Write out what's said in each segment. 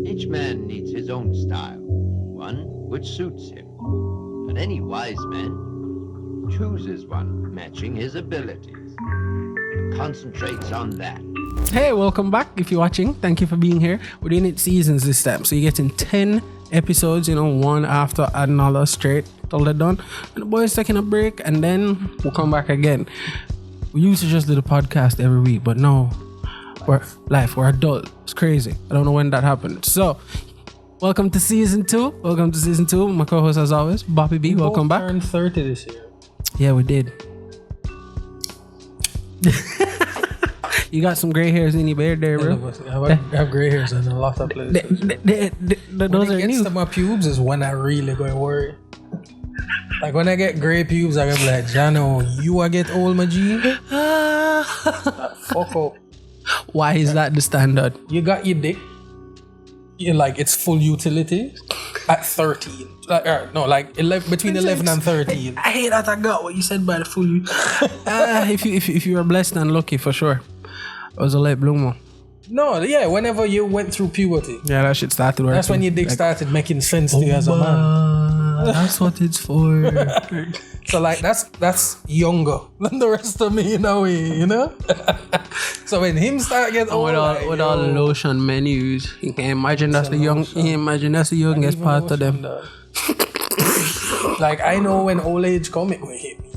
Each man needs his own style, one which suits him. But any wise man chooses one matching his abilities and concentrates on that. Hey, welcome back. If you're watching, thank you for being here. We're doing it seasons this time, so you're getting 10 episodes, one after another straight till they're done. And the boys taking a break, and then we'll come back again. We used to just do the podcast every week, but now we're adult. It's crazy. I don't know when that happened. So welcome to season 2. My co-host as always, Bobby B. Welcome back. Turned 30 this year. Yeah, we did. You got some gray hairs in your beard there, bro. I have gray hairs in a lot of places. Those are new. When it gets to my pubes is when I really go and worry. Like when I get gray pubes, I go like, Jano, you are get old, my G. Fuck up. Why is that the standard? You got your dick. You like its full utility at 13. Between 11 and 13. I hate that I got what you said by the full. If you were blessed and lucky, for sure. It was a late bloomer. No, yeah, whenever you went through puberty. Yeah, that shit started working. That's when your dick started making sense to you as a man. That's what it's for. So like that's younger than the rest of me in a way, you know? So when him start getting old, with all the lotion menus, you can imagine that's the youngest part of them. Like I know when old age come, it will hit me.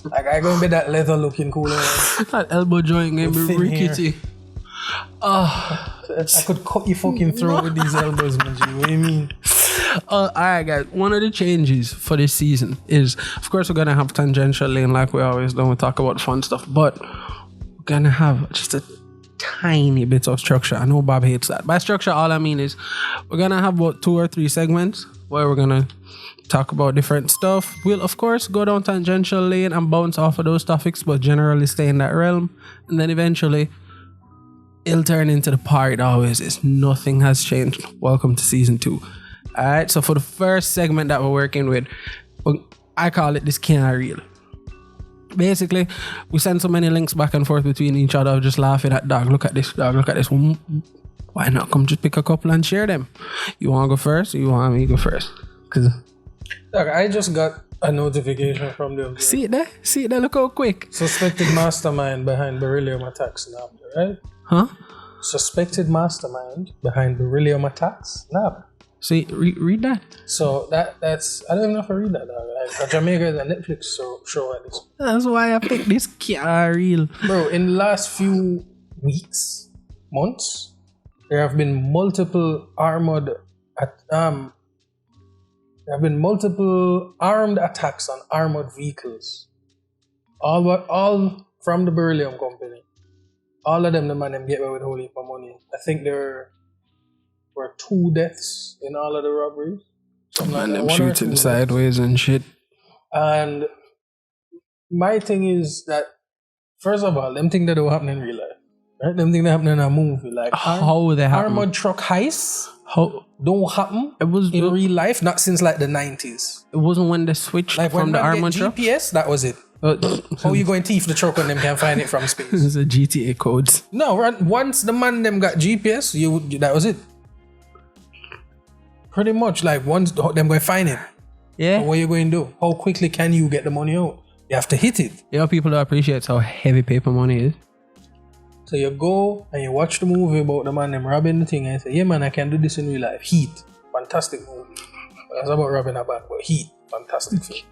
Like I gonna be that leather looking cooler. That elbow joint gonna be rickety. I could cut your fucking throat with these elbows, man. What do you mean? Alright guys, one of the changes for this season is, of course, we're gonna have tangential lane like we always do. We talk about fun stuff, but we're gonna have just a tiny bit of structure. I know Bob hates that. By structure, all I mean is we're gonna have about 2 or 3 segments where we're gonna talk about different stuff. We'll of course go down tangential lane and bounce off of those topics, but generally stay in that realm, and then eventually it'll turn into the part it always is. Nothing has changed. Welcome to season 2. Alright, so for the first segment that we're working with, I call it this can't real. Basically, we send so many links back and forth between each other, just laughing at dog. Look at this, dog. Look at this. Why not come just pick a couple and share them? You want to go first, or you want me to go first? Cause look, I just got a notification from them. See it there. Look how quick. Suspected mastermind behind Beryllium attacks now, right? Huh? Suspected mastermind behind Beryllium attacks now. See, read that. So that's I don't even know if I read that. Like, Jamaica is a Netflix show at this. That's why I picked this can't real. Bro, in the last few weeks, months, there have been multiple armed attacks on armored vehicles. All from the Beryllium company. All of them, the man them get away with a whole heap of money. I think there were 2 deaths in all of the robberies. And them shooting sideways and shit. And my thing is that, first of all, them things that don't happen in real life. Right? Them things that happen in a movie. Like how they happen? Armored truck heists don't happen in real life, not since like the 90s. It wasn't when they switched like from the armored truck? GPS, that was it. How you going to thief the truck when them can find it from space? It's a GTA codes. No, once the man them got GPS, that was it. Pretty much, like once them going to find it. Yeah. So what you going to do? How quickly can you get the money out? You have to hit it. People don't appreciate how heavy paper money is. So you go and you watch the movie about the man them robbing the thing and you say, yeah man, I can do this in real life. Heat. Fantastic movie. That's about robbing a bank, but Heat. Fantastic film.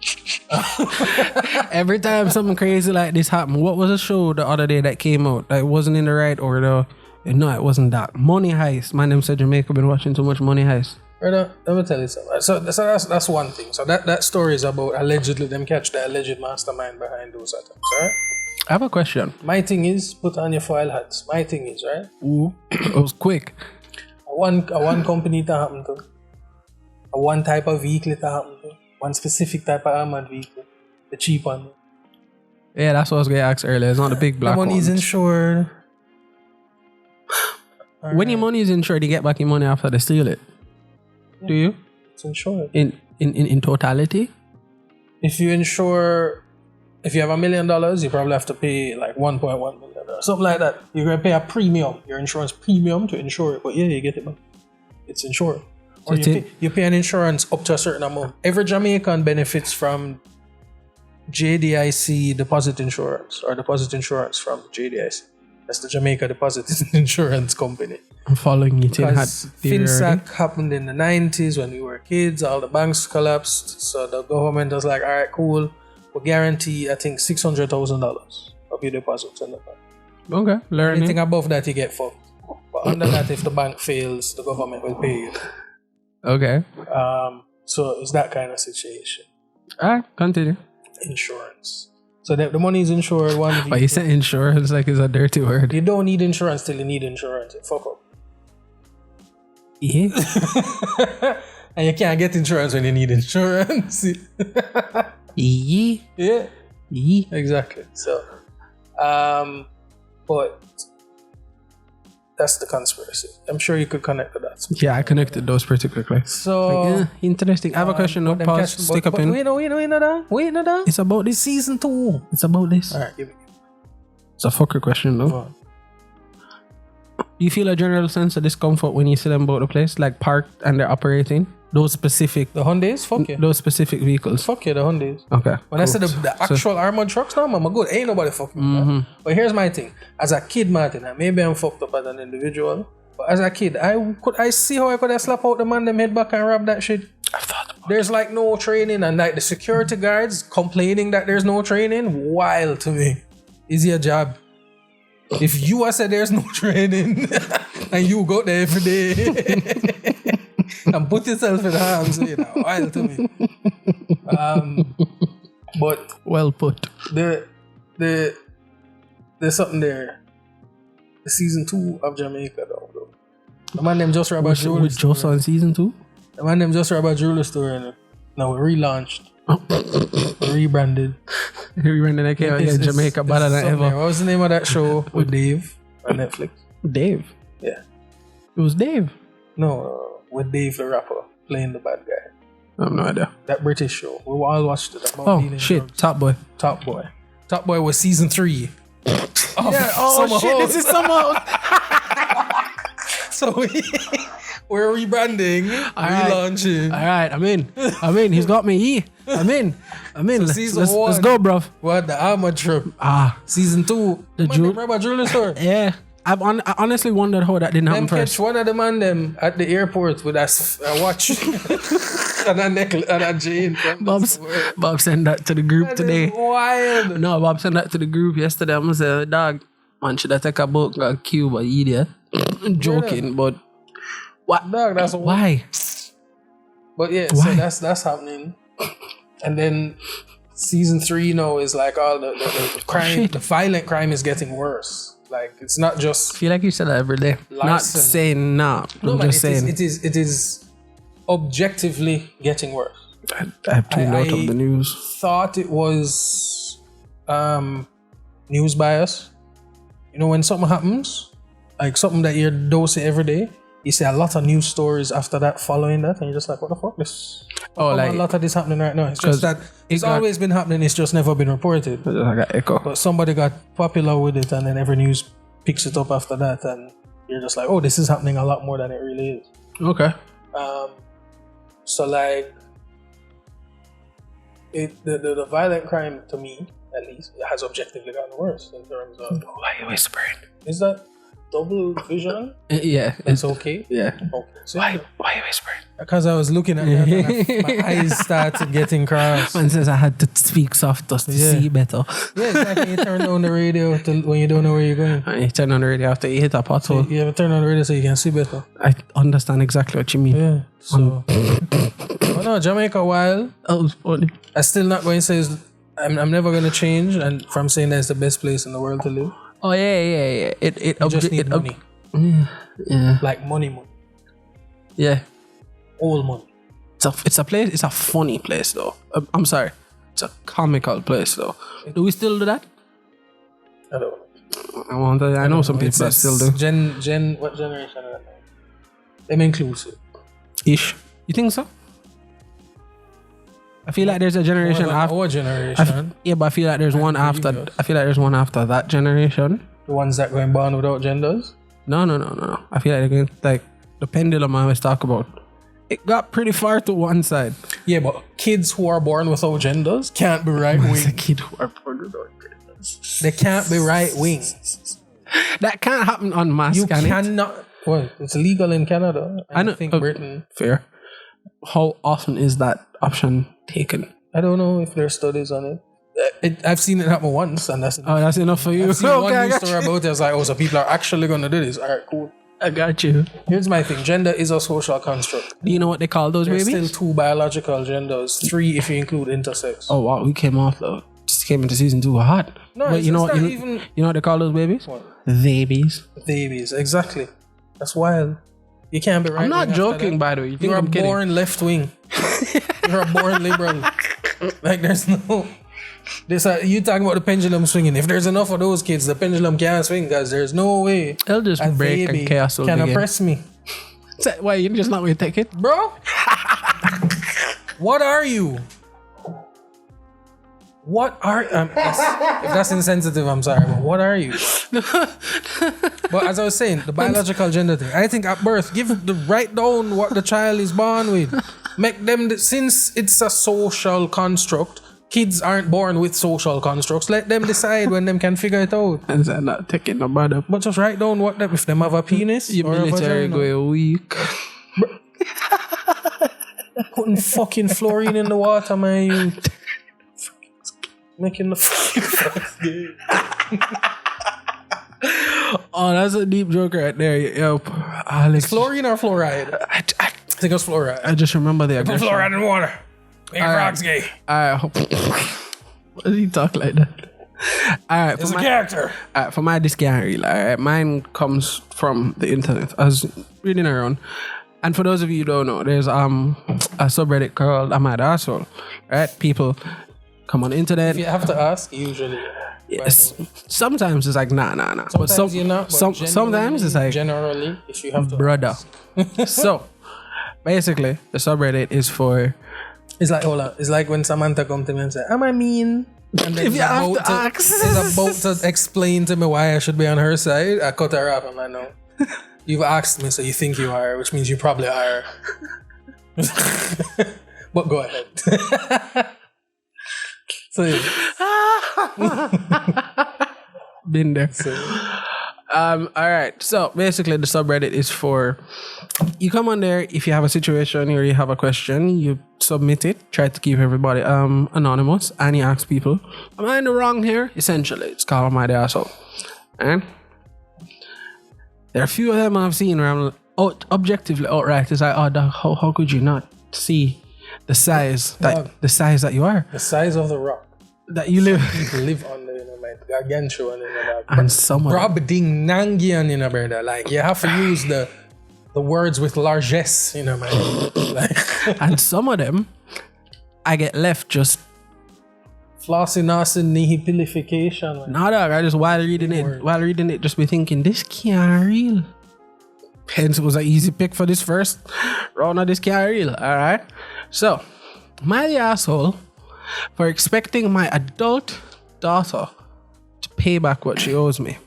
Every time something crazy like this happened, what was a show the other day that came out that wasn't in the right order? No, it wasn't that. Money Heist. Man, them said Jamaica been watching too much Money Heist. Brother, let me tell you something. So that's one thing. So that story is about allegedly them catch the alleged mastermind behind those attacks, right? I have a question. My thing is, put on your foil hats. My thing is, right? Ooh, it was quick. One company to happen to. One type of vehicle to happen to. One specific type of armored vehicle. The cheap one. Yeah, that's what I was going to ask earlier. It's not the big black one. The money's insured. When your money is insured, you get back your money after they steal it. Yeah. Do you? It's insured. In totality? If you have $1 million, you probably have to pay like $1.1 million. something like that. You're gonna pay a premium, your insurance premium to insure it, but yeah, you get it back. It's insured. Or you pay an insurance up to a certain amount. Every Jamaican benefits from JDIC deposit insurance or deposit insurance from JDIC. That's the Jamaica Deposit Insurance Company. I'm following you. Because FinSac happened in the 90s when we were kids. All the banks collapsed. So the government was like, all right, cool. We'll guarantee, I think, $600,000 of your deposits in the bank. Okay, learning. Anything above that, you get fucked. But under that, if the bank fails, the government will pay you. Okay. So it's that kind of situation. All right, continue. Insurance. So the money is insured. But you said insurance like it's a dirty word. You don't need insurance till you need insurance. Fuck up. Yeah. And you can't get insurance when you need insurance. Yeah. Yeah. Yeah. Exactly. So, but that's the conspiracy. I'm sure you could connect to that. Yeah, I connected those pretty quickly. So interesting. I have a question. No, pause. Stick up in. Wait, no. It's about this season 2. It's about this. All right, give me. It's a fucker question, though. You feel a general sense of discomfort when you see them about the place, like parked and they're operating? Those specific... The Hyundais? Fuck yeah. Those specific vehicles? Fuck yeah, the Hyundais. Okay. When I said the actual armored trucks, now I'm good. Ain't nobody fucking with that. But here's my thing. As a kid, Martin, and maybe I'm fucked up as an individual, but as a kid, I see how I could have slap out the man, them head back and rob that shit. I thought about There's like no training, and like the security guards complaining that there's no training, wild to me. Is your job. If you said there's no training and you go there every day and put yourself in harm's way, wild to me. But well put. There's something there. The season 2 of Jamaica, though. The man them just robbed a jewelry store. Just on season 2? The man them just robbed a jewelry store. Now we relaunched. Rebranded. Rebranded. I came again. Jamaica better than ever. What was the name of that show with Dave on Netflix? Dave? Yeah. It was Dave? No, with Dave the rapper playing the bad guy. I have no idea. That British show. We all watched it. Oh, shit. Drugs. Top Boy. Top Boy. Top Boy was season 3. Oh, shit. This is Summer. So we're rebranding, relaunching. All right, I'm in. He's got me. I'm in. So season 1. Let's go, bro. What, the armored trip? Season 2. Remember jewelry store? Yeah. I honestly wondered how that didn't happen first. Catch one of the man them at the airport with a watch and a necklace and a chain. Bob sent that to the group today. Wild. No, Bob sent that to the group yesterday. I'm gonna say, dog, man, should I take a book and cube or idiot? Joking, but what? Dog, that's why? But yeah, why? So that's happening. And then season 3 now is like all the crime, the violent crime is getting worse. Like it's not just. I feel like you said that every day. Not saying nah. I'm just saying it is objectively getting worse. I tuned out of the news. Thought it was news bias. You know when something happens, like something that you're dosing every day, you see a lot of news stories after that following that, and you're just like, what the fuck? Like a lot of this happening right now. It's just that it's always been happening. It's just never been reported. I got echo. But somebody got popular with it, and then every news picks it up after that, and you're just like, oh, this is happening a lot more than it really is. Okay. So like, the violent crime to me, at least, has objectively gotten worse in terms of. Why are you whispering? Is that double vision? Yeah. It's okay? Yeah. Okay. So why are you whispering? Because I was looking at that and my eyes started getting crossed. Man says I had to speak soft just to see better. Yeah, it's like you turn on the radio when you don't know where you're going. And you turn on the radio after you hit a pothole. So you have to turn on the radio so you can see better. I understand exactly what you mean. Yeah. So, but no, Jamaica wild. That was funny. I'm still not going to say I'm never going to change and from saying that it's the best place in the world to live. Oh yeah. It just need money. Yeah. Like money. Yeah. All money. It's a place. It's a funny place though. I'm sorry. It's a comical place though. Do we still do that? I don't know. I know some people that still do. Gen. What generation are that? Them inclusive. Ish. You think so? I feel like there's a generation after our generation. But I feel like there's one after. I feel like there's one after that generation The ones that going born without genders? No. I feel like they're going like the pendulum I always talk about. It got pretty far to one side. Yeah, but kids who are born without genders can't be right It's a wing. kid who are born without genders. They can't be right wing. That can't happen on mass. You can it? cannot. Well, it's legal in Canada. I know. think Britain. Fair. How often is that option taken? I don't know if there's studies on it. I've seen it happen once, and that's Oh, that's enough for you. I've seen Okay, one I news got story you. about it. It's like, oh, so people are actually going to do this. All right, cool. I got you. Here's my thing. Gender is a social construct. Do you know what they call those There's babies? still 2 biological genders, 3 if you include intersex. Oh wow, we came off though. Just came into season 2 hot. No, but it's you know not what? even You know what they call those babies? What? Babies. Babies. Exactly. That's wild. You can't be right. I'm not wing after joking, that. by the way. You think You are I'm kidding? born left wing. You're a born liberal. Like there's no. You talking about the pendulum swinging. If there's enough of those kids, the pendulum can't swing because there's no way They'll just a break baby and chaos will can begin. oppress me, Why you just not going to take it? bro. What are you? What are if that's insensitive, I'm sorry, but what are you? But as I was saying, the biological gender thing, I think at birth, write down what the child is born with. Make them, since it's a social construct, kids aren't born with social constructs. Let them decide when them can figure it out. And they're not taking no matter. But just write down what them, if them have a penis Your or a military vagina. go weak. Putting fucking fluorine in the water, man. You making the fucking first game. Oh, that's a deep joke right there. Yo, Alex. Fluorine or fluoride? I think it's fluoride. I just remember the Put aggression. fluoride in water. Make frogs gay. Why does he talk like that? Alright, It's a character. for my this can't real. Alright, mine comes from the internet. I was reading around. And for those of you who don't know, there's a subreddit called I'm Mad Arsehole. Right? People come on the internet. If you have to ask, usually. Yes. Sometimes it's like nah. Sometimes you're not. But Sometimes it's like generally, if you have to brother. ask. So basically the subreddit is for It's like, hold on. It's like when Samantha come to me and say, am I mean? And then If you have to ask. Is about to explain to me why I should be on her side. I cut her off. I'm like, no. You've asked me, so you think you are, which means you probably are. But go ahead. So, yeah. been there. All right. So basically, the subreddit is for you come on there if you have a situation or you have a question, you submit it. Try to keep everybody anonymous, and you ask people, "Am I in the wrong here?" Essentially, it's called "My Asshole," and there are a few of them I've seen where I'm objectively outright. It's like, oh, dog, how could you not see the size the size that you are, The size of the rock. that you live, People live on the, like, gargantuan, and some of them. Brabding Nangian, brother. Like, you have to use the words with largesse, man. Like, And some of them, I get left just flossinasin nihilification. Like. no, dog. I just while reading it, just be thinking this can't real. Hence, it was an easy pick for this first round of this can't real. All right. So, my asshole for expecting my adult daughter to pay back what she owes me.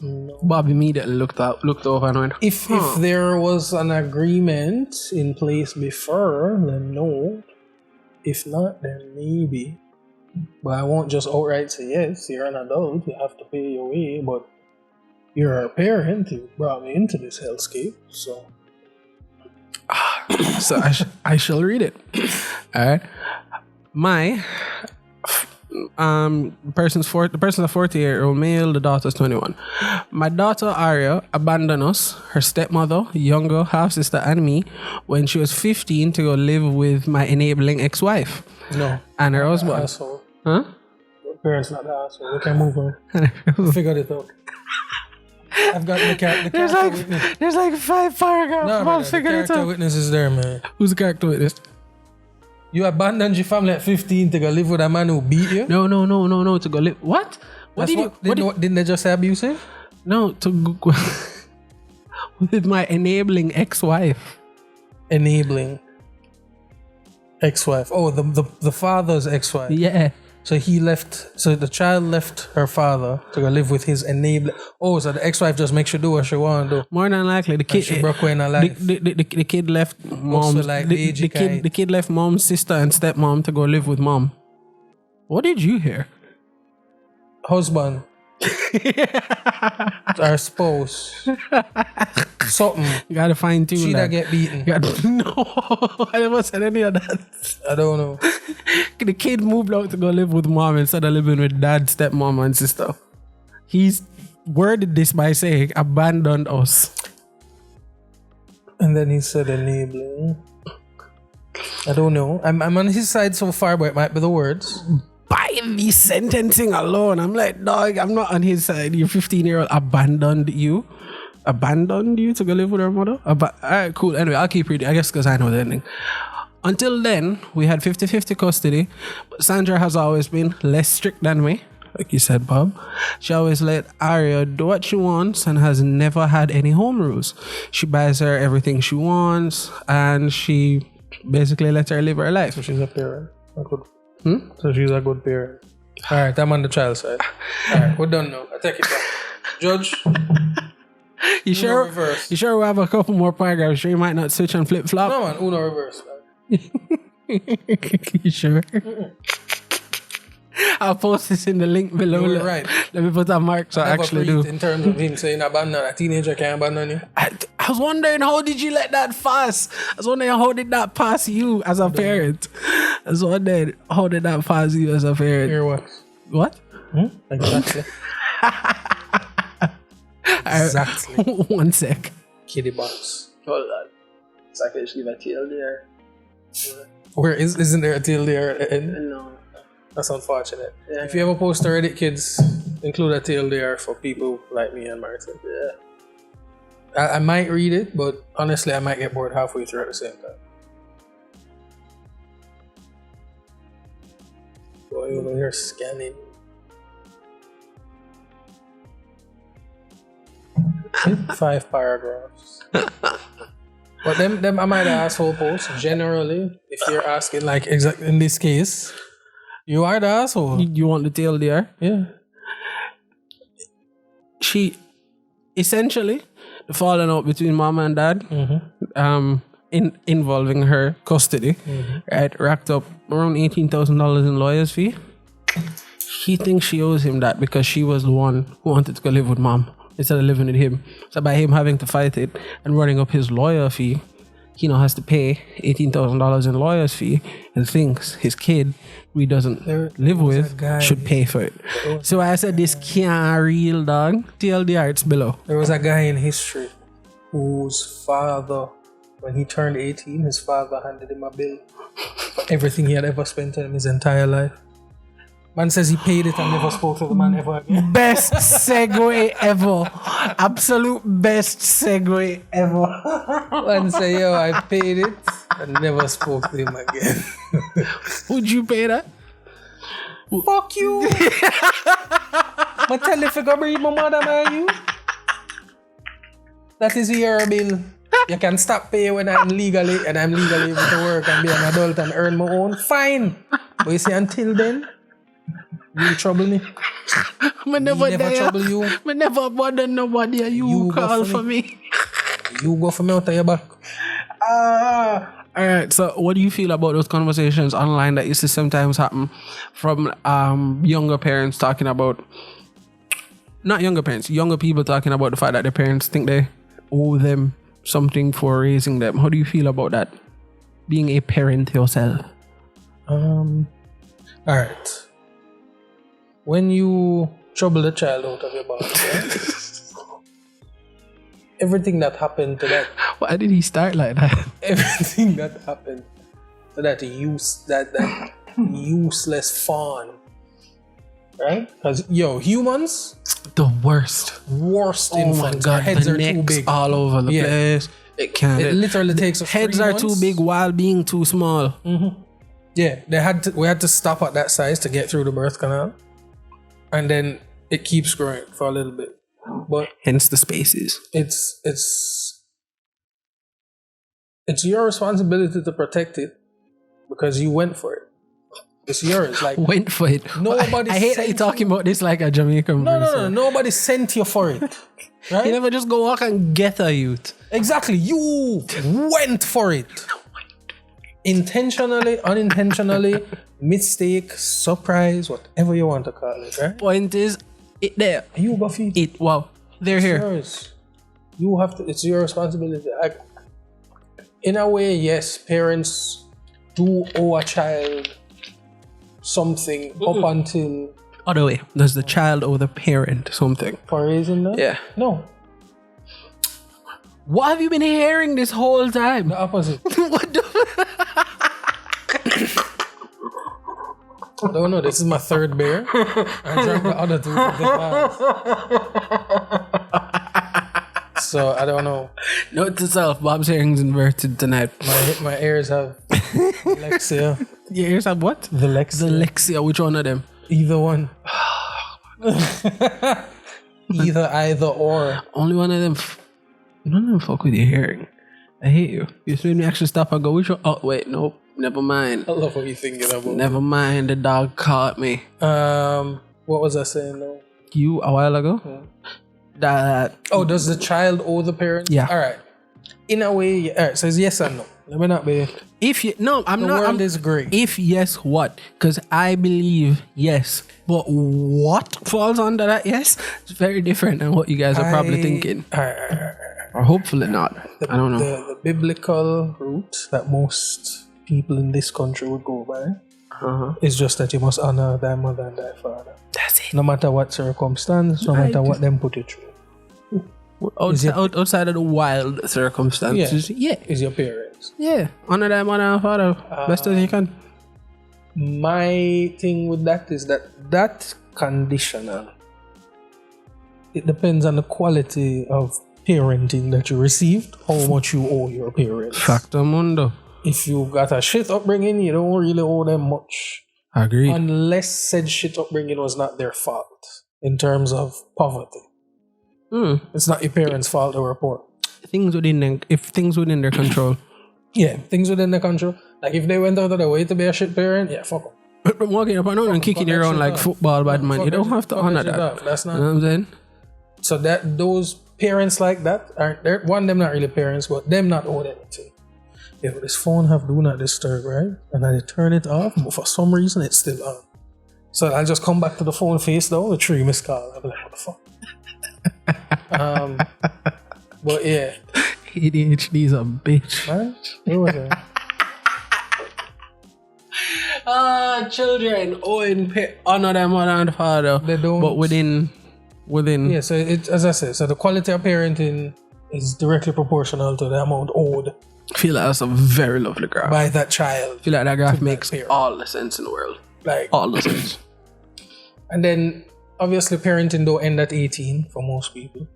No. Bob immediately looked over and went, If there was an agreement in place before, then no. If not, then maybe. But I won't just outright say yes. You're an adult. You have to pay your way. But you're a parent. You brought me into this hellscape. So so I shall read it. All right. My the person's a 40-year-old male, the daughter's 21. My daughter Aria abandoned us, her stepmother, younger half sister, and me when she was 15 to go live with my enabling ex-wife no. and her husband. Asshole. Huh? Parents not the asshole. We can move on. Figured it out. I've got the character witness. There's like 5 paragraphs. No, I'll brother, the figure it character out. witness is there, man. Who's the character witness? You abandoned your family at 15 to go live with a man who beat you? No. To go live. What? Didn't they just say abusive? No, to go with my enabling ex-wife. Enabling ex-wife. Oh, the father's ex-wife. Yeah. So the child left her father to go live with his enabler. Oh, so the ex-wife just makes you do what she want to do. More than likely, the kid She broke away in her life. the kid left mom's like the kid left mom's sister and stepmom to go live with mom. What did you hear? Husband. Our spouse. Something. You gotta fine tune She that. that get beaten. No, I never said any of that. I don't know. The kid moved out to go live with mom instead of living with dad, stepmom, and sister. He's worded this by saying abandoned us. And then he said enabling. I don't know. I'm on his side so far, but it might be the words. By the sentencing alone, I'm like, dog, I'm not on his side. Your 15-year-old abandoned you to go live with her mother. Alright, cool. Anyway, I'll keep reading, I guess, because I know the ending. Until then, we had 50-50 custody, but Sandra has always been less strict than me, like you said, Bob. She always let Aria do what she wants and has never had any home rules. She buys her everything she wants, and she basically lets her live her life. So she's a parent. So she's a good parent. Alright, I'm on the child side. Alright, we're done now. I take it back. Judge. You sure? Reverse. You sure we have a couple more paragraphs? Sure you might not switch and flip flop? No man, Uno reverse. Man. You sure? I'll post this in the link below. You were right. Let me put a mark so I actually do. In terms of him saying abandon, a teenager can't abandon you. I was wondering, how did you let that pass? I was wondering, how did that pass you as a parent? I was wondering, how did that pass you as a parent? Hear what? What? Exactly. Exactly. One sec. Kitty box. Hold on. So I can just leave a tail there. Isn't there a tail there? No. That's unfortunate. Yeah. If you ever post to Reddit, kids, include a tail there for people like me and Martin. Yeah. I might read it, but honestly, I might get bored halfway through at the same time. Boy, over here scanning. 5 paragraphs. But them I might ask whole posts. Generally, if you're asking, like exactly in this case, you are the asshole. You want the tail there? Yeah. She essentially the falling out between mama and dad, involving her custody, right, racked up around $18,000 in lawyer's fee. He thinks she owes him that because she was the one who wanted to go live with mom instead of living with him. So by him having to fight it and running up his lawyer fee, he now has to pay $18,000 in lawyer's fee and thinks his kid who he doesn't live with should pay for it. So I said this can't real, dog. TLDR, it's below. There was a guy in history whose father, when he turned 18, his father handed him a bill for everything he had ever spent on him his entire life. Man says he paid it and never spoke to the man ever again. Best segue ever. Absolute best segue ever. Man say, yo, I paid it and never spoke to him again. Would you pay that? Fuck you. But tell if you go breed my mother, man, you. That is your bill. You can stop paying when I'm legally able to work and be an adult and earn my own. Fine. But you see, until then, you trouble me. Me never trouble you. Me never abandon nobody and you call for me. You go for me out of your back. Alright, so what do you feel about those conversations online that used to sometimes happen from younger parents talking about, not younger parents, younger people talking about the fact that their parents think they owe them something for raising them? How do you feel about that? Being a parent yourself. Alright. When you trouble a child out of your body, everything that happened to that. Why did he start like that? Everything that happened to that useless fawn. Right? Because humans, the worst infants. Oh my god, heads the are too necks big. all over the place. It can't. It literally takes us heads 3 are months. too big while being too small. Yeah, we had to stop at that size to get through the birth canal, and then it keeps growing for a little bit. But hence the spaces. It's your responsibility to protect it because you went for it. It's yours. Like Went for it. Nobody I hate that sent you're talking about this like a Jamaican no, person. nobody sent you for it. Right? You never just go walk and get a youth. Exactly. You went for it. Intentionally, unintentionally, mistake, surprise, whatever you want to call it, right? Point is, it there. You go feed It. Wow. They're here. yours. You have to. It's your responsibility. In a way, yes, parents do owe a child something up until Other way. Does the child owe the parent something? for raising them. Yeah. No, What have you been hearing this whole time? the opposite. What the? I don't know. This is my third beer. I drank the other two of the fast. So I don't know. Note to self, Bob's hearing's inverted tonight. My ears have Lexia. Your ears have what? The Lexia. Lexia, which one of them? Either one. Either or. Only one of them. None of them fuck with your hearing. I hate you. You made me actually stop and go, which one? Oh, wait, nope. Never mind. I love what you're thinking about. Never mind. The dog caught me. What was I saying now? You, a while ago? That. Oh, does the child owe the parent? Yeah. All right. In a way, all right. So it's yes and no. Let me not be. If you. No, I'm The not. world I'm, is great. If yes, what? Because I believe yes. But what falls under that yes? It's very different than what you guys are probably thinking. All right. Or hopefully not. I don't know. The biblical route that most people in this country would go by is just that you must honor thy mother and thy father. That's it. No matter what circumstance, no matter what them put you through. Outside of the wild circumstances, yeah. Is your parents. Yeah. Honor thy mother and father best as you can. My thing with that is that conditional. It depends on the quality of parenting that you received, how much you owe your parents. Factor mundo. If you got a shit upbringing, you don't really owe them much. Agreed. Unless said shit upbringing was not their fault in terms of poverty. It's not your parents' fault to report. Things within them, if things within their control. Yeah, things within their control. Like if they went out of their way to be a shit parent, yeah, fuck them. But walking up and down and kicking you around like football bad man, you don't have to honor that. That's not. You know what I'm saying? So that those parents like that aren't them not really parents, but them not owed anything. If this phone have do not disturb, right? And I turn it off, but for some reason it's still on. So I'll just come back to the phone face though, the 3 missed call. I'll be like, what the fuck? But yeah. ADHD is a bitch. Man, where was it? Children honor their mother and father. They don't. But within. Yeah, so it, as I said, so the quality of parenting is directly proportional to the amount owed I feel like that's a very lovely graph. by that child. I feel like that graph makes parent. all the sense in the world. Like, All the sense. and then obviously parenting don't end at 18 for most people.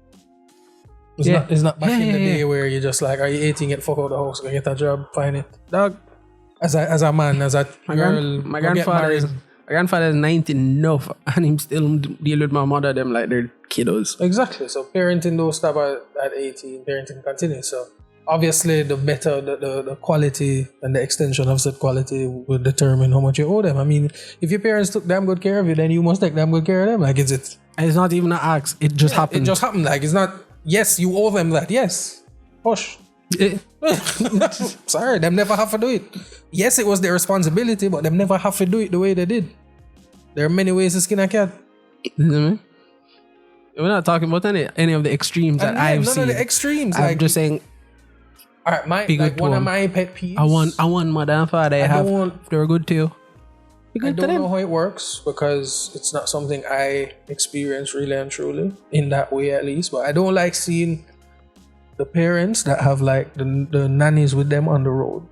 It's not back in the day where you're just like, are you 18? Get fuck out of the house, go get a job, find it. Dog. As a man, as a girl, My go get married. grandfather is 90 enough and him still deal with my mother them like they're kiddos. Exactly. So parenting don't stop at 18. Parenting continues. So obviously the better the quality and the extension of said quality will determine how much you owe them. I mean, if your parents took damn good care of you, then you must take damn good care of them. Like it's not even an ask. It just happened. It just happened. Like it's not. Yes, you owe them that. Yes. Push. Sorry, them never have to do it. Yes, it was their responsibility, but them never have to do it the way they did. There are many ways to skin a cat. You know what I mean? We're not talking about any of the extremes that I've seen. None of the extremes. I'm like, just saying. All right, one of my pet peeves. I want mother and father. If they're good to you. I don't know how it works because it's not something I experience really and truly in that way, at least. But I don't like seeing the parents that have like the nannies with them on the road.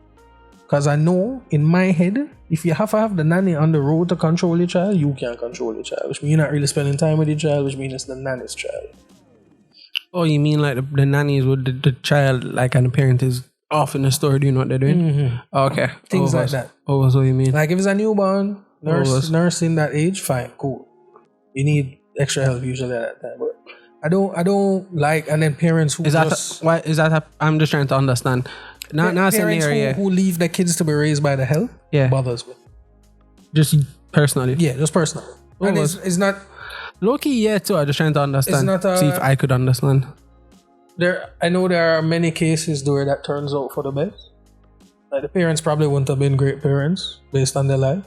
Because I know in my head, if you have to have the nanny on the road to control your child, you can't control your child, which means you're not really spending time with your child, which means it's the nanny's child. Oh, you mean like the nannies with the child, like, and the parent is off in the store doing what they're doing? Mm-hmm. Okay. Things like that. Oh, so you mean? Like if it's a newborn, nursing that age, fine, cool. You need extra help usually at that time. But I don't like, and then parents who I'm just trying to understand. Not parents scenario who leave their kids to be raised by the help bothers me. Just personally. Yeah, just personally. Oh, And was- it's not Low key, yeah, too. I'm just trying to understand. It's not, see if I could understand. there. I know there are many cases where that turns out for the best. Like the parents probably wouldn't have been great parents based on their life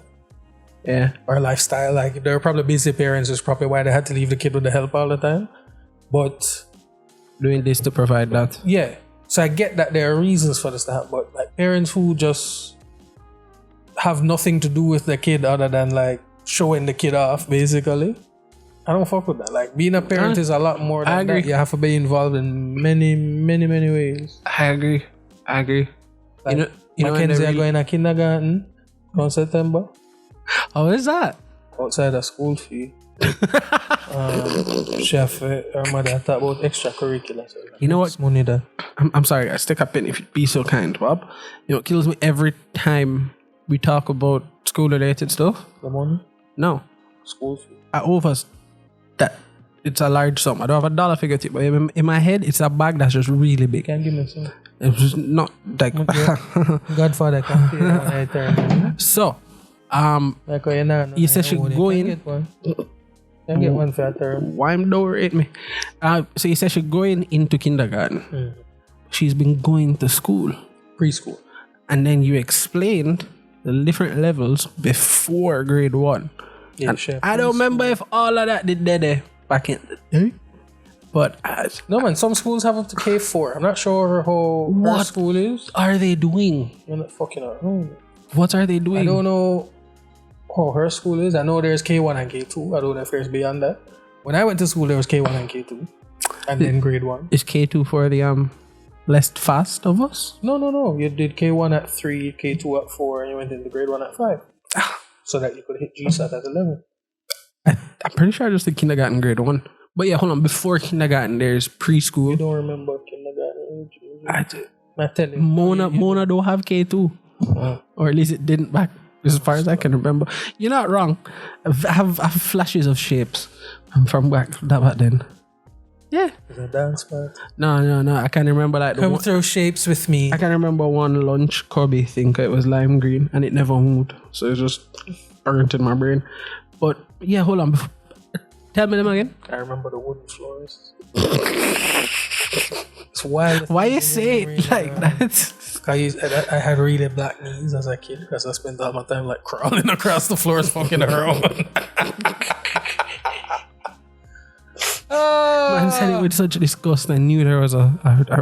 Yeah. or lifestyle. Like if they were probably busy parents, it's probably why they had to leave the kid with the help all the time. But Doing this to provide that. yeah, so I get that there are reasons for this to happen. But like parents who just have nothing to do with the kid other than like showing the kid off, basically. I don't fuck with that. Like being a parent is a lot more I than that. agree. You have to be involved in many, many, many ways. I agree. Like, you know, Mackenzie are going to kindergarten on September how is that? outside of school fee. Chef, her mother talk about extracurriculars. You know what? It's money there. I'm sorry, guys. Take a pen if you'd be so kind, Bob. You know, it kills me every time we talk about school-related stuff. The money, No, school fee. I over that. It's a large sum. I don't have a dollar figure to it, but in my head, it's a bag that's just really big. Can't give me some. It's just not like. Godfather can't pay one right there. So, Like you know, You said she go in. Get one. Can get one for a term. why don't worry me? So you said she's going into kindergarten. She's been going to school, Preschool. and then you explained the different levels before grade 1. Yeah, And chef. I don't remember if all of that did there back in the day. But No man, some schools have up to K4. I'm not sure how her What? school is. are they doing? I'm not fucking out. No. What are they doing? I don't know how her school is. I know there's K1 and K2. I don't know if there's beyond that. When I went to school, there was K1 and K2. And then grade 1. Is K2 for the less fast of us? No. You did K1 at 3, K2 at 4, and you went into grade 1 at 5. So that you could hit GSAT at 11. I'm pretty sure I just did kindergarten grade 1. But yeah, hold on. Before kindergarten, there's preschool. You don't remember kindergarten age? I do. I'm telling you. Mona don't have K2. Or at least it didn't back as far as I can remember. You're not wrong. I have flashes of shapes from back then. Yeah. It's a dance part. No. I can't remember like Come through shapes with me. I can remember one lunch Cubby thing. It was lime green and it never moved. So it just burnt in my brain. But yeah, hold on. Tell me them again. I remember the wooden floors. It's wild. Why you say it like that? I had really black knees as a kid because I spent all my time like crawling across the floors fucking around. Man said it with such disgust. I knew there was a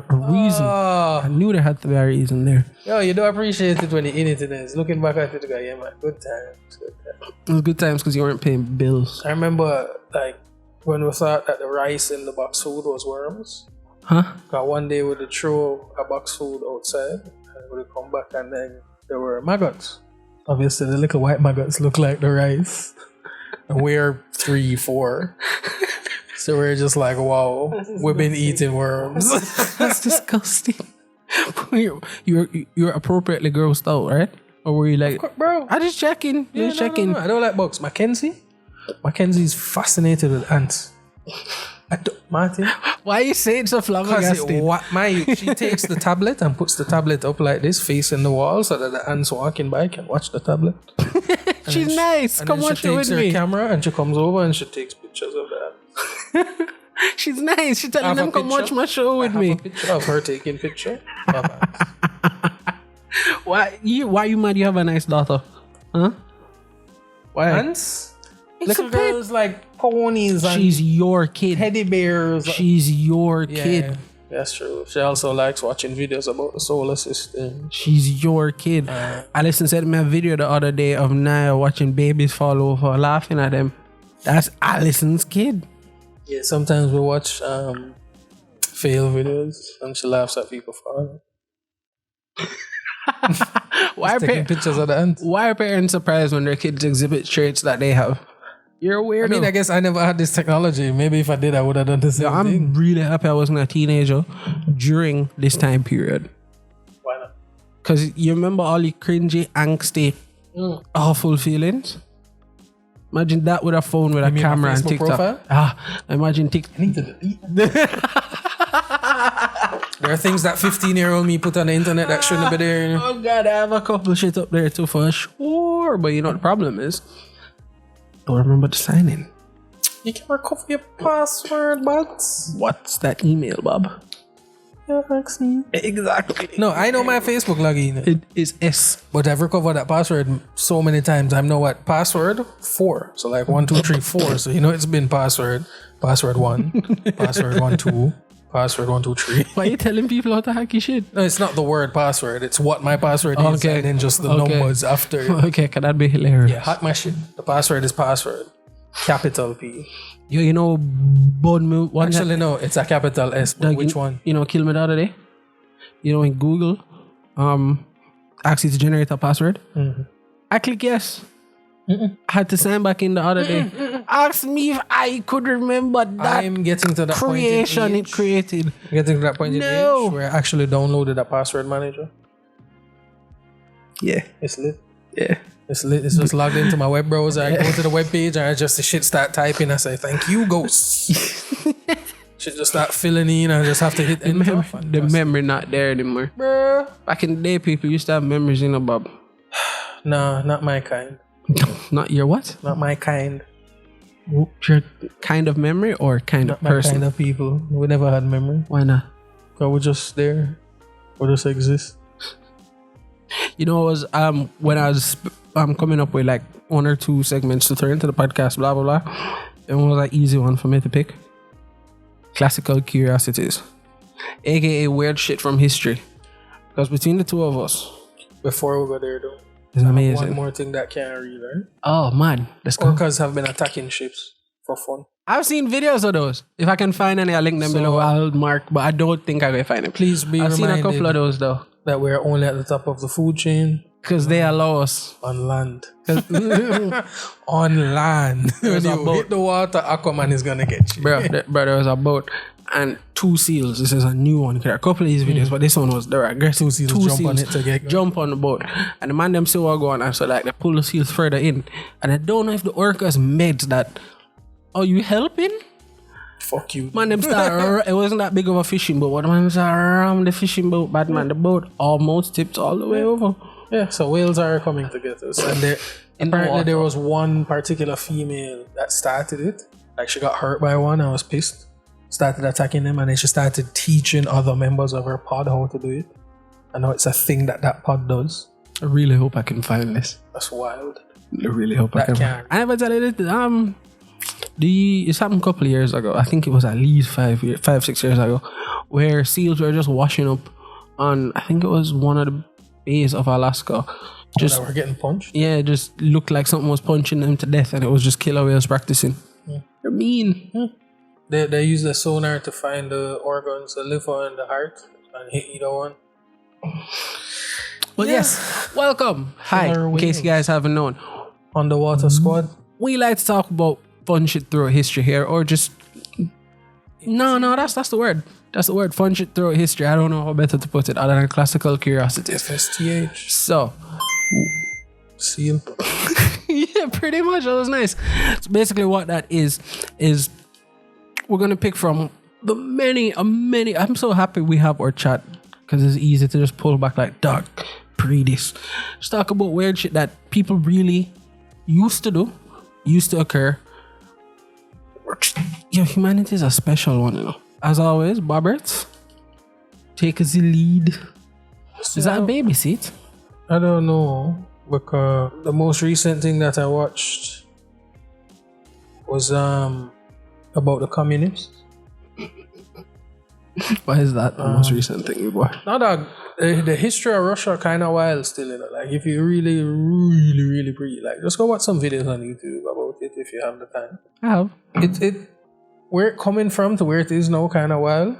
reason. I knew there had to be a reason there. Yo, you don't appreciate it when you're in it and it's looking back at it and go, yeah man, good times. It was good times because you weren't paying bills. I remember like when we thought that the rice in the box food was worms. Huh? Because one day we would throw a box food outside and we would come back and then there were maggots. Obviously the little white maggots look like the rice. And we're 3, 4. So we're just like, wow, we've been eating worms. That's disgusting. you're appropriately grossed out, right? Or were you like, Bro, I just checking. yeah, Just checking. no, I don't like bugs. Mackenzie's fascinated with ants. Martin, Why you saying so flabbergasted? she takes the tablet and puts the tablet up like this, facing the wall, so that the ants walking by can watch the tablet. She's nice. Come watch it with She takes me. her camera and she comes over and she takes pictures of that. She's nice. She's telling Have a them come picture. watch my show with I have me. a picture of her taking picture of ants. Why you mad? You have a nice daughter, huh? Why? Ants? It's Little a pet. girls like ponies and She's your kid. teddy bears. She's your Yeah, kid. that's true. She also likes watching videos about the solar system. She's your kid. Alison sent me a video the other day of Naya watching babies fall over, laughing at them. That's Alison's kid. Yeah, sometimes we watch fail videos and she laughs at people falling. Why are, Taking pictures of the ants. why are parents surprised when their kids exhibit traits that they have? You're a weirdo. I mean, I guess I never had this technology. Maybe if I did, I would have done the same I'm thing. really happy I wasn't a teenager during this time period. Why not? Because you remember all the cringy, angsty, awful feelings? Imagine that with a phone with a mean my camera and Facebook TikTok. profile? Imagine TikTok. I need to delete that. There are things that 15-year-old me put on the internet that shouldn't be there. You know? Oh God, I have a couple of shit up there too for sure. But you know what the problem is? Don't remember to sign in. You can recover your password, but What's that email, Bob? Exactly. no, I know my Facebook login. It is S. But I've recovered that password so many times. I know what password 4. So like 1, 2, 3, 4. So you know it's been password 1, password 1, 2, password 1, 2, 3. Why are you telling people how to hack your shit? No, it's not the word password. It's what my password is, Okay. and then just the Okay. numbers after. Okay, can that be hilarious? Yeah, hack my shit. The password is password. Capital P. You know, bone milk. One Actually, no, it's a capital S. But Doug, which you, one? You know, kill me the other day. You know, in Google, asks you to generate a password. I click yes. I had to sign back in the other day. Ask me if I could remember that I'm getting to that creation point in it created. Getting to that point in No. age where I actually downloaded a password manager. Yeah, It's lit. yeah. It's lit. It's just logged into my web browser. I go to the web page and I just the shit start typing. I say, thank you, ghosts. Shit just start filling in. I just have to hit enter. The memory not there anymore. Bruh. Back in the day, people used to have memories, you know, Bob. Nah, not my kind. Not your what? Not my kind. Your kind of memory or kind Not of my person? kind of people. We never had memory. Why not? But we're just there. We just exist. You know, it was when I was coming up with like 1 or 2 segments to throw into the podcast, blah blah blah. It was an easy one for me to pick. Classical curiosities, aka weird shit from history. Because between the two of us, Before we go there, though, it's one amazing. more thing that can't read, right? Oh man, let's go. Orcas have been attacking ships for fun. I've seen videos of those. If I can find any, I'll link them So, below. I'll mark, but I don't think I can find them. Please be I've seen a reminded couple of those though, that we're only at the top of the food chain because they allow us. on land. On land. When There's a you boat. hit the water, Aquaman is gonna get you. Bro, there was a boat and 2 seals. This is a new one. There are a couple of these videos, but this one was they were aggressive. 2 seals jump on it to get jump on the boat, and the man them still were going. And so like they pull the seals further in, and I don't know if the orcas made that. Are you helping? Fuck you. Man, them start. It wasn't that big of a fishing boat. But the man start around the fishing boat. Bad man, the boat almost tipped all the way over. Yeah, so whales are coming to get us. And In the apparently water. there was one particular female that started it. Like she got hurt by one and was pissed. Started attacking them, and then she started teaching other members of her pod how to do it. I know it's a thing that pod does. I really hope I can find this. That's wild. I really hope I That can. can. I never tell you this. It happened a couple of years ago. I think it was at least 5, 6 years ago, where seals were just washing up on. I think it was one of the bays of Alaska. Just That we're getting punched. yeah, just looked like something was punching them to death, and it was just killer whales practicing. They're mean. They use the sonar to find the organs, the liver and the heart, and hit either one. But yes, welcome. Hi. Killer In case you guys haven't known, Underwater squad. we like to talk about fun shit throughout history here, or just no, that's the word. That's the word. Fun shit throughout history. I don't know how better to put it other than classical curiosities. FSTH. So Seal. yeah, pretty much. That was nice. So basically, what that is we're gonna pick from the many. I'm so happy we have our chat because it's easy to just pull back like, dog, pre this. Just talk about weird shit that people really used to do, used to occur. Yo, humanity is a special one, you know. As always, Bobbert, take us the lead. Is that a baby seat? I don't know, because the most recent thing that I watched was about the communists. What is that? The most recent thing you watched? Now that the history of Russia kind of wild still, you know. Like if you really breathe, like just go watch some videos on YouTube about it if you have the time. I have. It where it coming from to where it is now kind of wild.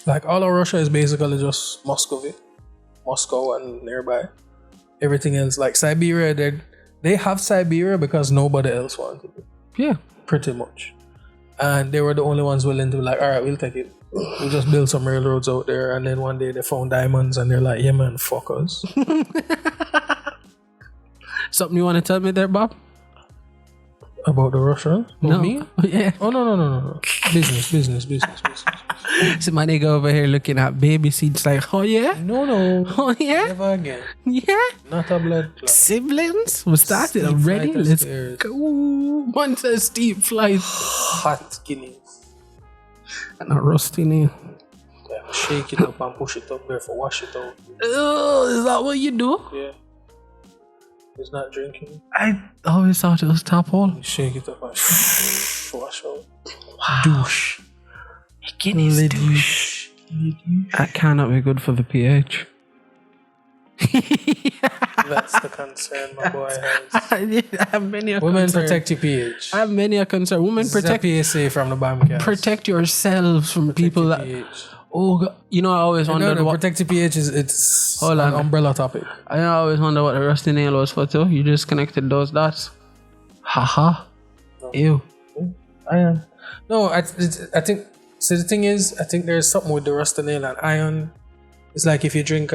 Like all of Russia is basically just Moscow and nearby. Everything else, like Siberia, they have Siberia because nobody else wanted it. Yeah. Pretty much. And they were the only ones willing to be like, all right, we'll take it. We'll just build some railroads out there. And then one day they found diamonds and they're like, yeah, man, fuck us. Something you want to tell me there, Bob? About the Russians? About No. me? Yeah. Oh, no. Business. So my nigga over here looking at baby seeds like, oh yeah? No. Oh yeah? Never again. Yeah? Not a blood clot. Siblings? We started Steep already? flight of Let's stairs. go. One says steep flight. Hot guineas. And a rusty nail. Yeah, shake it up and push it up there for wash it out. Oh, is that what you do? Yeah. It's not drinking. I always thought it was top hole. You shake it up and wash out. Wow. Douche. Guineas douche. That cannot be good for the pH. That's the concern my boy has. I have many a Women concern. protect your pH. I have many a concern. Women This is protect a PSA from the Bamcast. protect yourselves from people your that. pH. Oh, God. You know, I always wondered No, what. protect your pH is it's Hold an on. umbrella topic. I always wonder what a rusty nail was for too. You just connected those dots. Haha. No. Ew. Iron. No, I think. So the thing is, I think there's something with the rusty nail and iron. It's like if you drink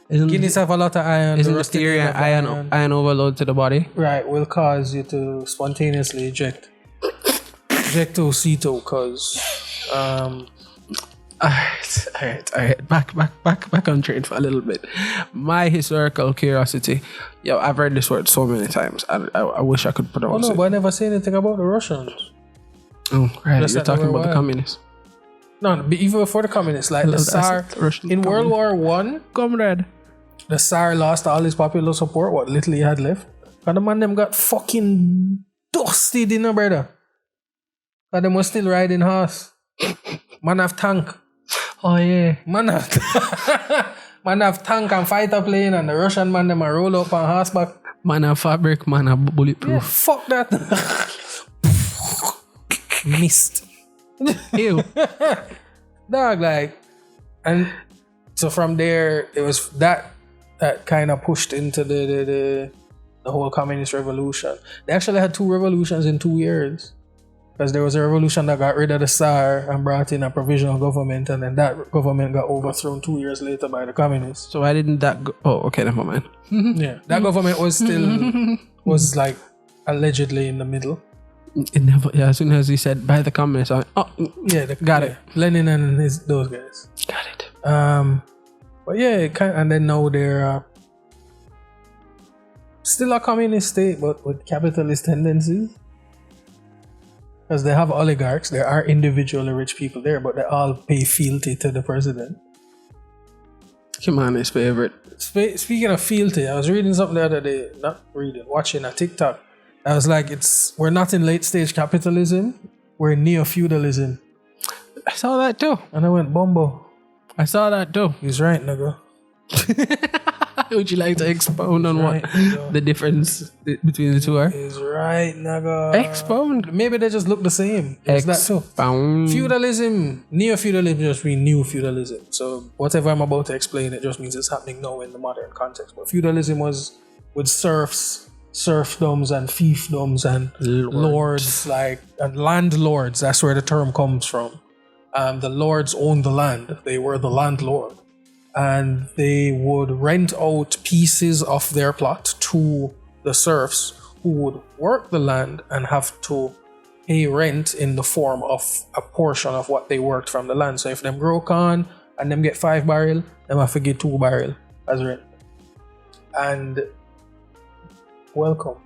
Guinness have a lot of iron. Isn't the rusty theory nail have iron overload to the body? Right, will cause you to spontaneously eject Ejecto-ceto, cause Alright. Back on train for a little bit. My historical curiosity. Yo, I've heard this word so many times. I wish I could oh pronounce no, it. but I never say anything about the Russians. Oh, right. Just You're that they talking were about the wild. communists. No, but even before the communists, like the Tsar in World War One, Comrade. the Tsar lost all his popular support, what little he had left. And the man them got fucking dusted, you know, brother. And them was still riding horse. Man have tank. Oh yeah. Man have tank and fighter plane, and the Russian man them a roll up on horseback. Man have fabric, man have Yeah, bulletproof. fuck that. Missed. Ew. Dog, like, and so from there it was that kind of pushed into the whole communist revolution. They actually had two revolutions in 2 years, because there was a revolution that got rid of the Tsar and brought in a provisional government, and then that government got overthrown 2 years later by the communists. So why didn't that go? Oh, okay, never mind. Yeah, that government was still was like allegedly in the middle. It never. Yeah, as soon as he said by the communists, I went, oh, Yeah, got it. Lenin and those guys. got it. But yeah, and then now they're still a communist state, but with capitalist tendencies. Because they have oligarchs, there are individually rich people there, but they all pay fealty to the president. Come on, his favorite. Speaking of fealty, I was reading something the other day, watching a TikTok. I was like, we're not in late stage capitalism, we're in neo-feudalism. I saw that too. And I went, Bumbo, I saw that too. he's right, nigga. Would you like to expound on Right, what nigga. the difference between the two are? He's right, nigga. Expound. Maybe they just look the same. It's that too. Expound. Feudalism, neo-feudalism just means new feudalism. So whatever I'm about to explain, it just means it's happening now in the modern context. But feudalism was with serfs, serfdoms and fiefdoms and lords, like, and landlords. That's where the term comes from. The lords owned the land. They were the landlord. And they would rent out pieces of their plot to the serfs, who would work the land and have to pay rent in the form of a portion of what they worked from the land. So if them grow corn and them get 5 barrel, them have to get 2 barrel as rent. And welcome.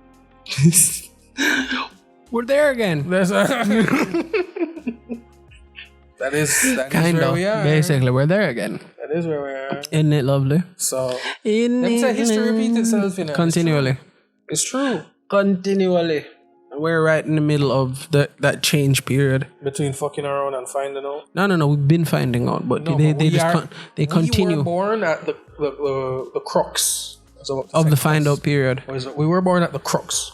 We're there again. That is Kind where of. we are. Basically, we're there again. That is where we are. Isn't it lovely? So Isn't let me say, it history repeats itself, you know. continually. It's true. Continually. We're right in the middle of that change period. Between fucking around and finding out. No. We've been finding out, but they continue We were born at the crux of the find out period. We were born at the crux.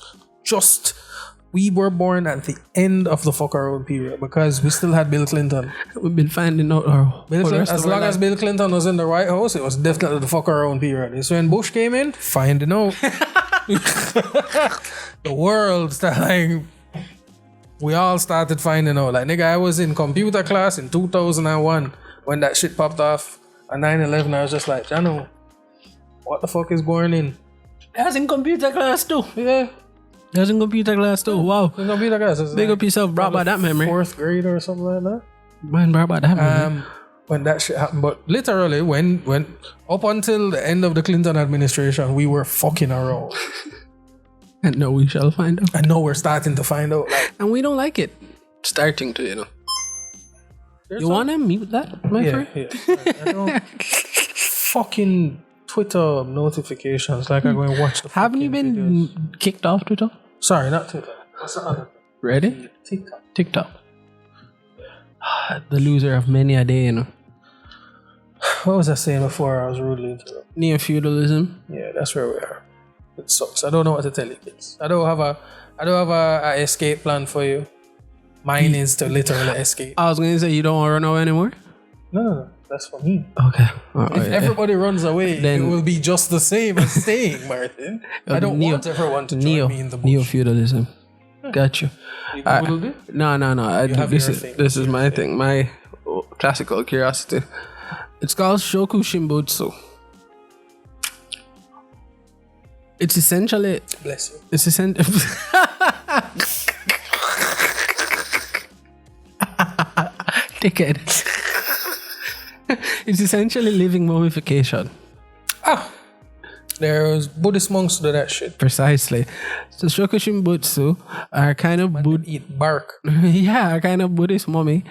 We were born at the end of the fuck around period, because we still had Bill Clinton. We've been finding out our As long as Bill Clinton was in the White House, it was definitely the fuck around period. It's when Bush came in, finding out. The world started, we all started finding out. Like, nigga, I was in computer class in 2001 when that shit popped off. On 9/11, I was just like, Jano, what the fuck is going in? That's in computer class too. Yeah. That's in computer class too. Wow. In computer class. Big up yourself, brought by that memory. 4th grade or something like that. Man, bro, about that, man. When that shit happened. But literally, when up until the end of the Clinton administration, we were fucking around. And now we shall find out. And now we're starting to find out. Like, And we don't like it. Starting to, you know. You want to mute that, my friend? Yeah. I don't fucking Twitter notifications like I'm going to watch the Haven't you been videos. kicked off Twitter? Sorry, not Twitter. What's the other? Ready? TikTok. The loser of many a day, you know. What was I saying before I was rudely interrupted? Neo-feudalism. Yeah, that's where we are. It sucks. I don't know what to tell you, kids. I don't have a escape plan for you. Mine is to literally escape. I was going to say you don't want to run away anymore? No. That's for me. Okay. If everybody runs away, then it will be just the same as staying, Martin. I don't want everyone to join me in the bush. Neo-feudalism. Gotcha. You Googled it? No. This is my thing. thing. My classical curiosity. It's called Shoku Shimbutsu. It's essentially... Bless you. It's essentially... Dickhead. It's essentially living mummification. There's Buddhist monks do that shit. Precisely. So Shoku Shimbutsu are kind of Eat bark. a kind of Buddhist mummy.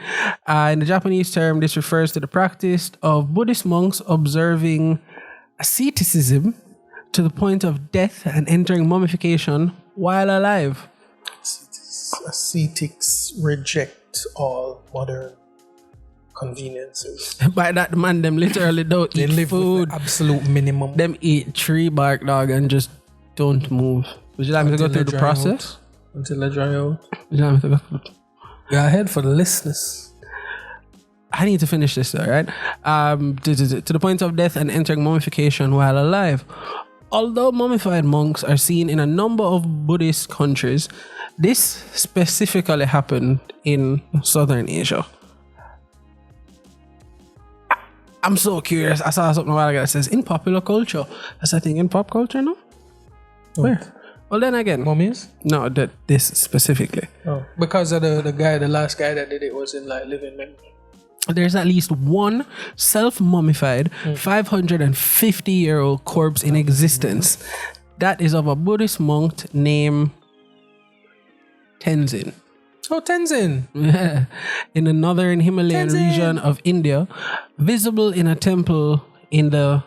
In the Japanese term, this refers to the practice of Buddhist monks observing asceticism to the point of death and entering mummification while alive. Ascetics reject all modern conveniences. By that, man, them literally don't They eat live food. with the absolute minimum. Them eat tree bark, dog, and just don't move. Would you like me to go through the process? Until they dry out. Would you like me to go through? Go ahead for the listeners. I need to finish this, though, right? To the point of death and entering mummification while alive. Although mummified monks are seen in a number of Buddhist countries, this specifically happened in Southern Asia. I'm so curious. I saw something a while ago that says in popular culture. That's a thing in pop culture, no? Where? Well, then again, Mummies? no, this specifically. Oh, because of the last guy that did it was in like living memory. There's at least one self-mummified 550-year-old corpse in existence. That is of a Buddhist monk named Tenzin. Oh, Tenzin. In the northern Himalayan region of India, visible in a temple in the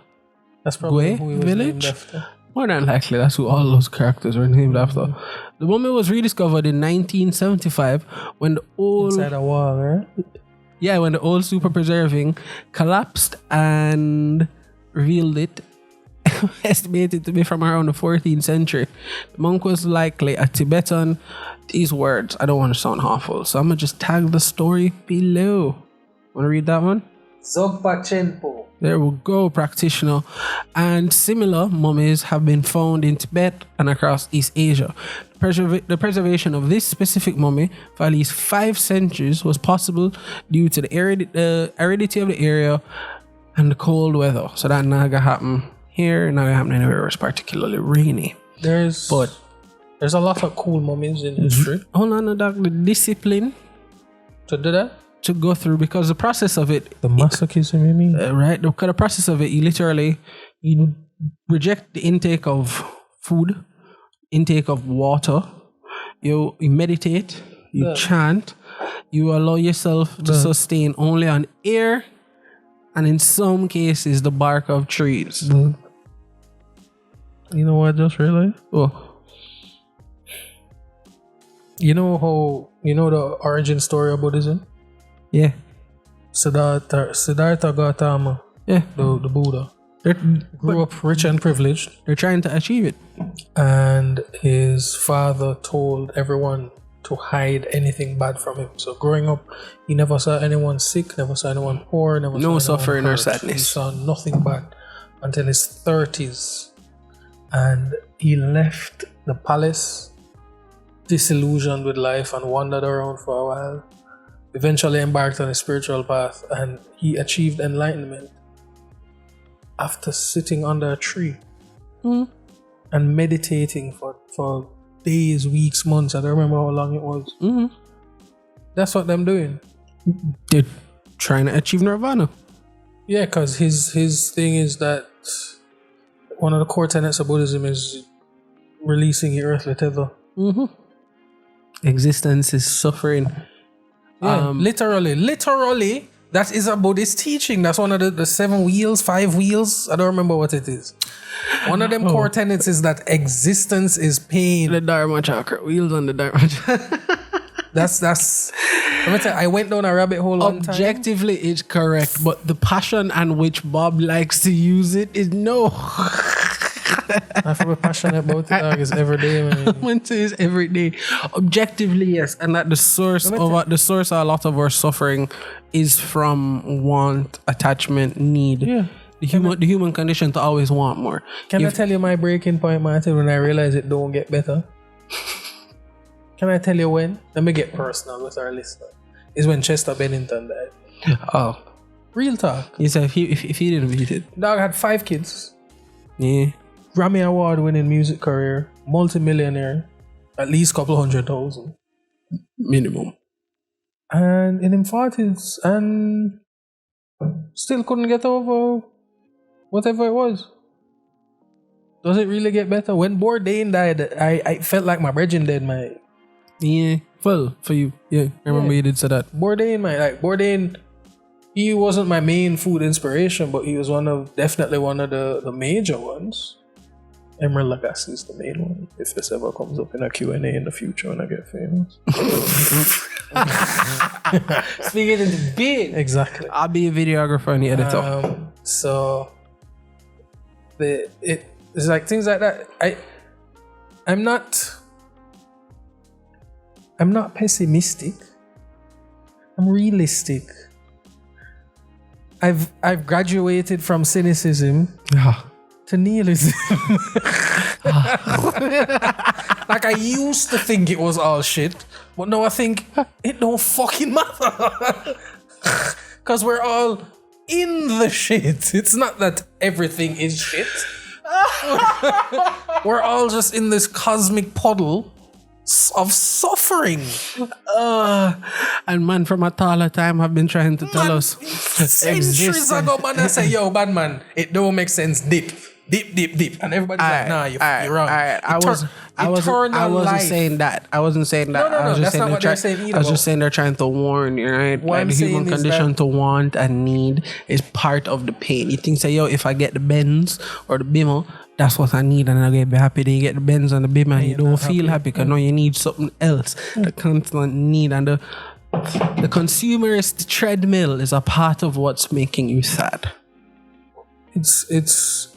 That's probably Gwe who he was village. named after. More than likely, that's who all those characters were named after. The mummy was rediscovered in 1975 when the old Inside a wall, right? when the old super preserving collapsed and revealed it. Estimated to be from around the 14th century. The monk was likely a Tibetan. These words, I don't want to sound awful, so I'm gonna just tag the story below. Want to read that one? Zogpa Chenpo. There we go, practitioner. And similar mummies have been found in Tibet and across East Asia. The preservation of this specific mummy for at least 5 centuries was possible due to the aridity of the area and the cold weather. So that not gonna happen here, not gonna happen anywhere where it's particularly rainy. There's a lot of cool mummies in history. Hold on, Doc, the discipline To do that? to go through, because the process of it, The masochism, you mean? right? The process of it, you reject the intake of food, intake of water. You meditate, you chant, you allow yourself to sustain only on air, and in some cases the bark of trees. You know what I just realized? Oh, You know the origin story of Buddhism? yeah, Siddhartha Gautama, yeah. the Buddha, They're, grew up rich and privileged, they're trying to achieve it. and his father told everyone to hide anything bad from him. So growing up, he never saw anyone sick, never saw anyone poor, never saw anyone suffering or hurt. sadness. He saw nothing bad until his 30s, and he left the palace disillusioned with life and wandered around for a while. Eventually embarked on a spiritual path, and he achieved enlightenment after sitting under a tree and meditating for days, weeks, months. I don't remember how long it was. That's what I'm doing. They're trying to achieve nirvana. Yeah, because his thing is that one of the core tenets of Buddhism is releasing your earthly tether. Existence is suffering. Yeah, literally, that is a Buddhist teaching. That's one of the 7 wheels, 5 wheels. I don't remember what it is. One of them core tenets is that existence is pain. The Dharma chakra. Wheels on the Dharma chakra. That's. Let me tell you, I went down a rabbit hole one time. Objectively, it's correct, but the passion and which Bob likes to use it is no. I feel passionate about it, dog. It's every day, man. I went to his every day. Objectively, yes, and that the source of a lot of our suffering is from want, attachment, need. Yeah. The human condition to always want more. Can I tell you my breaking point, Martin, when I realized it don't get better? Can I tell you when? Let me get personal with our listener. Is when Chester Bennington died. Oh, real talk. you said if he didn't beat it, Dog had 5 kids. yeah. Grammy Award winning music career, multi-millionaire, at least couple 100,000 Minimum. and in him 40s, and still couldn't get over whatever it was. Does it really get better? When Bourdain died, I felt like my brethren dead, man. Yeah. Well, for you. Yeah. I remember you did say that. Bourdain, he wasn't my main food inspiration, but he was definitely one of the major ones. Emerald Lagasse is the main one. If this ever comes up in a Q&A in the future when I get famous. Speaking into being. Exactly. I'll be a videographer and the editor. So it's like things like that. I'm not pessimistic. I'm realistic. I've graduated from cynicism to nihilism. Like I used to think it was all shit, but now I think it don't fucking matter. Cause we're all in the shit. It's not that everything is shit. We're all just in this cosmic puddle of suffering. And man from a taller time have been trying to tell us Centuries ago, man, I say, yo, bad man, it don't make sense. Dip. And everybody's like, nah, you're wrong. I wasn't saying that. I wasn't saying that. No, that's not what they're saying either. I was just saying they're trying to warn you, right? Like the human condition to want and need is part of the pain. You think, say, yo, if I get the Benz or the Beamer, that's what I need and I'll get happy. Then you get the Benz and the Beamer and you don't feel happy because now you need something else. The constant need and the consumerist treadmill is a part of what's making you sad. It's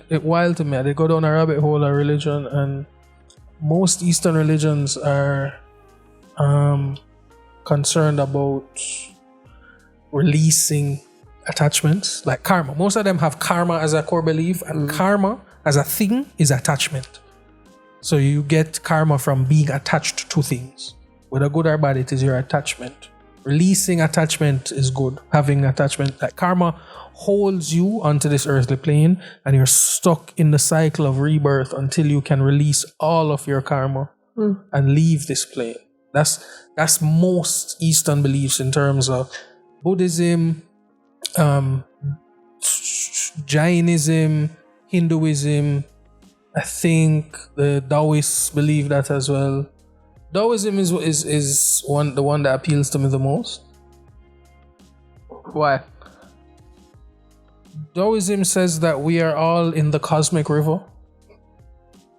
wild to me. They go down a rabbit hole of religion, and most Eastern religions are concerned about releasing attachments, like karma. Most of them have karma as a core belief, and karma as a thing is attachment. So you get karma from being attached to things. Whether good or bad, it is your attachment. Releasing attachment is good. Having attachment, like karma holds you onto this earthly plane and you're stuck in the cycle of rebirth until you can release all of your karma and leave this plane. That's most Eastern beliefs in terms of Buddhism, Jainism, Hinduism. I think the Taoists believe that as well. Taoism is the one that appeals to me the most. Why? Taoism says that we are all in the cosmic river,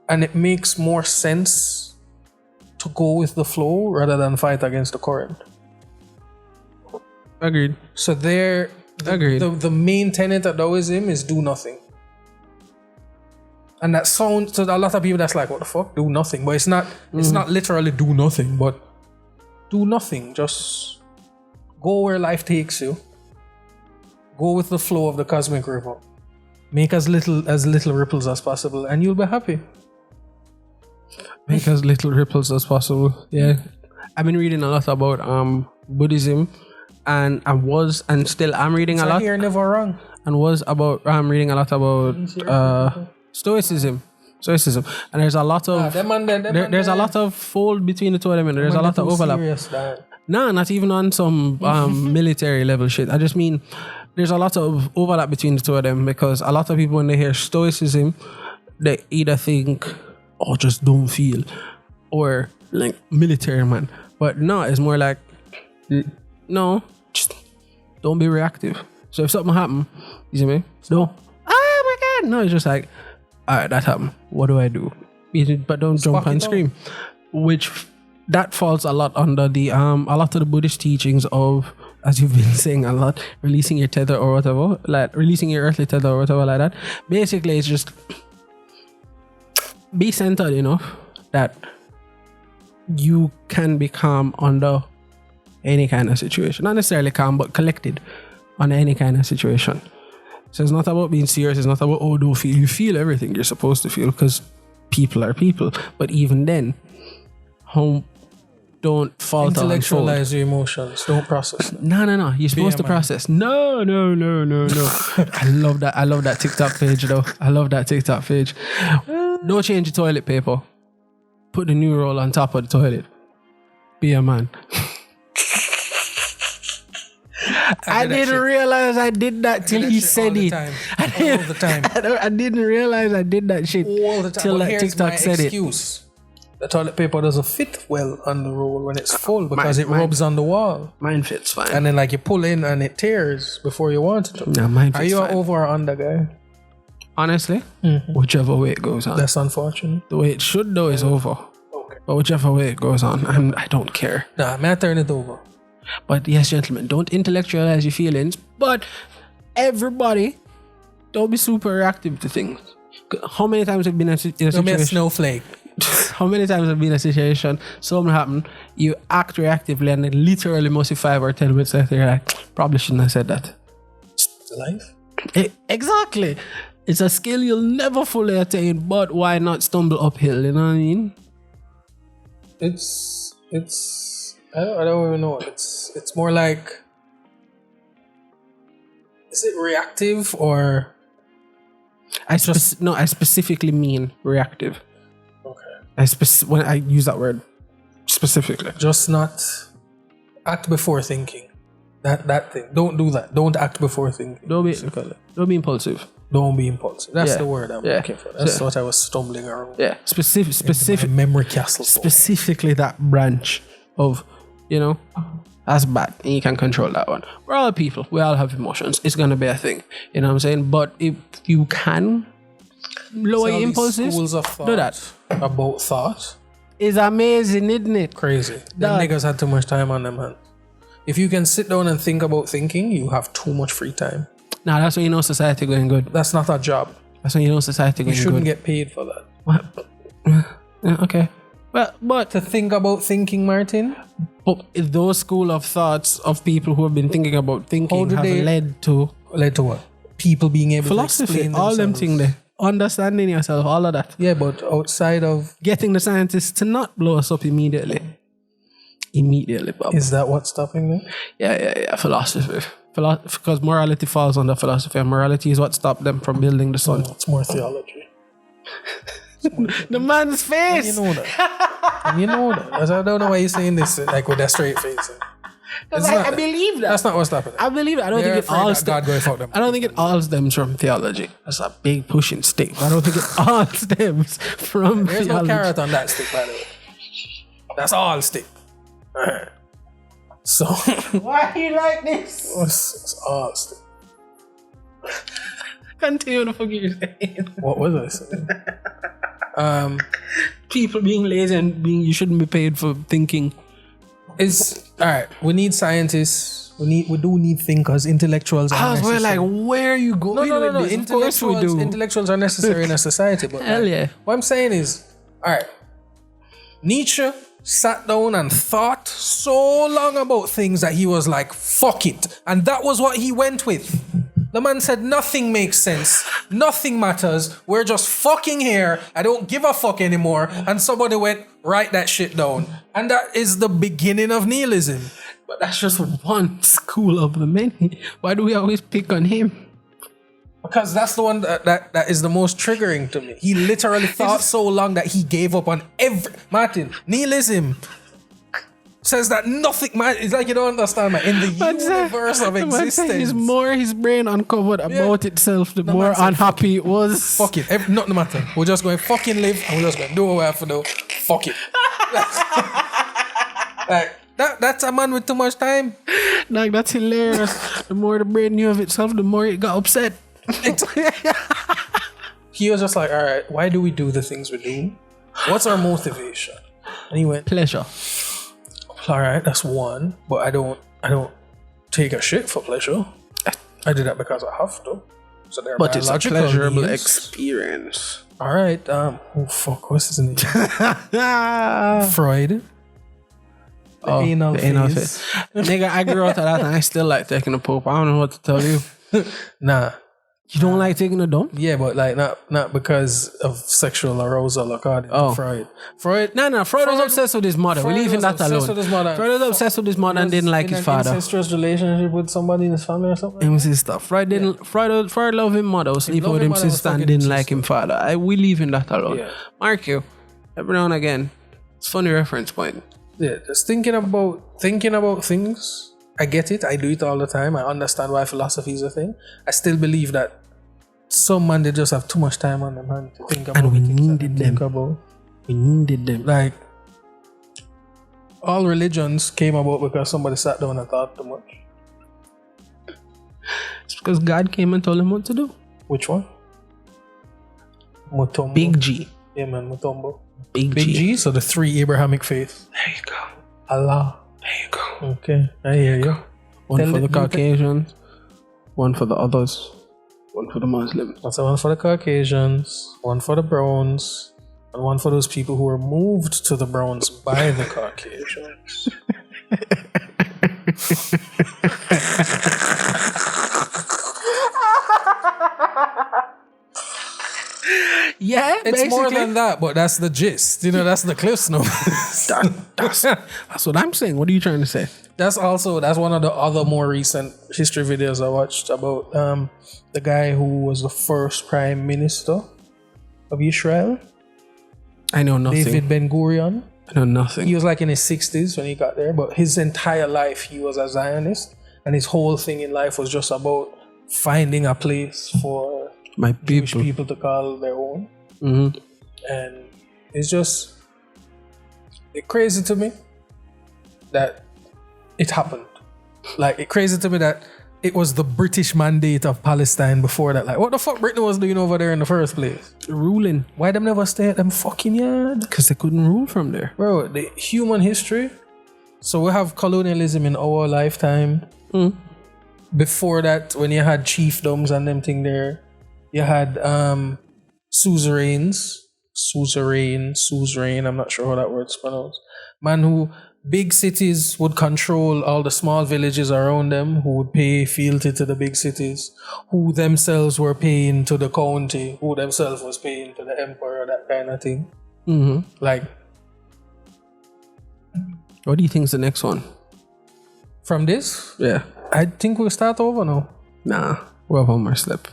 and it makes more sense to go with the flow rather than fight against the current. Agreed. So the main tenet of Taoism is do nothing. And that sounds to a lot of people that's like, what the fuck? Do nothing. But it's not literally do nothing, but do nothing. Just go where life takes you. Go with the flow of the cosmic river. Make as little ripples as possible and you'll be happy. Make as little ripples as possible. Yeah. I've been reading a lot about Buddhism and I'm reading a lot. Here never wrong. And I'm reading a lot about Stoicism. And there's a lot of there's a lot of fold between the two of them and there's a lot of overlap. No, not even on some military level shit. I just mean there's a lot of overlap between the two of them because a lot of people when they hear stoicism, they either think, oh, just don't feel, or like military man. But no, it's more like, no, just don't be reactive. So if something happen, you see me? No, oh my God. No, it's just like, all right, that happened. What do I do? But don't jump and scream. Which that falls a lot under the a lot of the Buddhist teachings of, as you've been saying a lot, releasing your tether or whatever, like releasing your earthly tether or whatever like that. Basically, it's just be centered enough that you can be calm under any kind of situation. Not necessarily calm, but collected under any kind of situation. So it's not about being serious. It's not about, oh, don't feel. You feel everything you're supposed to feel because people are people. But even then, don't falter. Intellectualize your emotions. Don't process them. No. You're supposed to process. No. I love that TikTok page though. I love that TikTok page. Don't change the toilet paper. Put the new roll on top of the toilet. Be a man. I didn't realize I did that till he said it. All the time. I didn't realize I did that shit all the time. till that TikTok said excuse. The toilet paper doesn't fit well on the roll when it's full because it rubs on the wall. Mine fits fine. And then like you pull in and it tears before you want it to. No, mine fits Are you fine. an over or under guy? Honestly, whichever way it goes on. That's unfortunate. The way it should though is over. Okay. But whichever way it goes on, I don't care. Nah, may I turn it over? But yes, gentlemen, don't intellectualize your feelings. But everybody, don't be super reactive to things. How many times have you been in a Don't be a situation? snowflake. How many times have you been in a situation, something happened, you act reactively, and then literally most 5 or 10 minutes later, you're like, probably shouldn't have said that. Life? Exactly. It's a skill you'll never fully attain, but why not stumble uphill? You know what I mean? It's I don't even know. It's more like, is it reactive or? I specifically mean reactive. Okay. When I use that word specifically, Just not act before thinking. That thing. Don't do that. Don't act before thinking. don't be impulsive. Don't be impulsive. That's Yeah. the word I'm Yeah. looking for. That's Yeah. what I was stumbling around. Yeah, specific. My memory castle. Specifically that branch of, that's bad and you can control that one. We're all people, we all have emotions, it's gonna be a thing, you know what I'm saying? But if you can lower your impulses, Schools of thought do that. about thought. It's amazing, isn't it? Crazy. Them Dog. niggas had too much time on them hands. If you can sit down and think about thinking, you have too much free time. Nah, that's when you know society going good. That's not a job. That's when you know society You going shouldn't good. get paid for that. What? Yeah, okay. Well, but To think about thinking, Martin, if those school of thoughts of people who have been thinking about thinking How do have they- led to led to what? People being able to philosophy, explain all them themselves. things there. Understanding yourself, all of that. Yeah, but outside of, Getting the scientists to not blow us up immediately. Bob. is that what's stopping them? Yeah. Philosophy. Because morality falls under philosophy, and morality is what stopped them from building the sun. It's more theology. The man's face. You know that. And you know that. I don't know why you're saying this like with that straight face. It's I not that. believe that. That's not what's stopping I them. believe it. I don't They're think it afraid all that God going to fuck them. I don't think it all stems from theology. That's a big pushing stick. I don't think it all stems from There's no theology. carrot on that stick, by the way. That's all stick. Alright. So, Why you like this? it's all stick. Continue to forget you're saying. What was I saying? People being lazy and you shouldn't be paid for thinking. It's alright. We need scientists. We do need thinkers, intellectuals. Are We're necessary. like, where are you going No. with this? Of course we do. Intellectuals are necessary in a society. But Hell yeah. What I'm saying is, alright. Nietzsche sat down and thought so long about things that he was like, fuck it. And that was what he went with. The man said, nothing makes sense. Nothing matters. We're just fucking here. I don't give a fuck anymore. And somebody went, write that shit down. And that is the beginning of nihilism. But that's just one school of the many. Why do we always pick on him? Because that's the one that is the most triggering to me. He literally thought so long that he gave up on Martin, nihilism. says that nothing, man. It's like you don't understand, man. In the universe of existence, His more his brain uncovered about itself, the more unhappy it was. Fuck it. Nothing matter. We're just going to fucking live and we're just going to do what we have to do. Fuck it. Like, that's a man with too much time. Like, that's hilarious. The more the brain knew of itself, the more it got upset. He was just like, all right, why do we do the things we do? What's our motivation? And he went, Pleasure. all right, that's one, but I don't take a shit for pleasure. I do that because I have to. So there are But it's a biological pleasurable needs. experience. All right, oh fuck, what's his name? Freud. The anal phase. Nigga, I grew up to that and I still like taking a poop. I don't know what to tell you. Nah. You don't like taking a dump? Yeah, but like not because of sexual arousal according to Freud. Freud Freud was obsessed with his mother. We're leaving that alone. Freud was obsessed with his mother and didn't like his father. Incestuous relationship with somebody in his family or something. It was his stuff. Freud loved him mother, was sleeping with him sister and didn't like him father. We leaving that alone. Yeah. Mark you. Every now and again. It's a funny reference point. Yeah, just thinking about things. I get it. I do it all the time. I understand why philosophy is a thing. I still believe that some man, they just have too much time on them hand to think about. And we needed them. We needed them. Like, all religions came about because somebody sat down and thought too much. It's because God came and told him what to do. Which one? Mutombo. Big G. Yeah, man, Mutombo. Big G. So the three Abrahamic faiths. There you go. Allah. There you go. Okay, I hear you. One for the Caucasians, one for the others, one for the Muslims. So one for the Caucasians, one for the Browns, and one for those people who were moved to the Browns by the Caucasians. Yeah, it's basically more than that, but that's the gist. You know, that's the Cliff's Notes. That's what I'm saying. What are you trying to say? That's one of the other more recent history videos I watched about the guy who was the first prime minister of Israel. I know nothing. David Ben Gurion. I know nothing. He was like in his 60s when he got there, but his entire life he was a Zionist, and his whole thing in life was just about finding a place for my Jewish people to call their own. Mm-hmm. And it's crazy to me that it happened. Like, it's crazy to me that it was the British mandate of Palestine before that. Like, what the fuck Britain was doing over there in the first place? Ruling. Why them never stay at them fucking yard? Because they couldn't rule from there. Bro, the human history. So we have colonialism in our lifetime. Mm. Before that, when you had chiefdoms and them thing there, you had suzerains. Suzerain, I'm not sure how that word's pronounced. Man who big cities would control all the small villages around them, who would pay fealty to the big cities, who themselves were paying to the county, who themselves was paying to the emperor, that kind of thing. Mm-hmm. Like, what do you think is the next one? From this? Yeah. I think we'll start over now. Nah, we'll have one more step.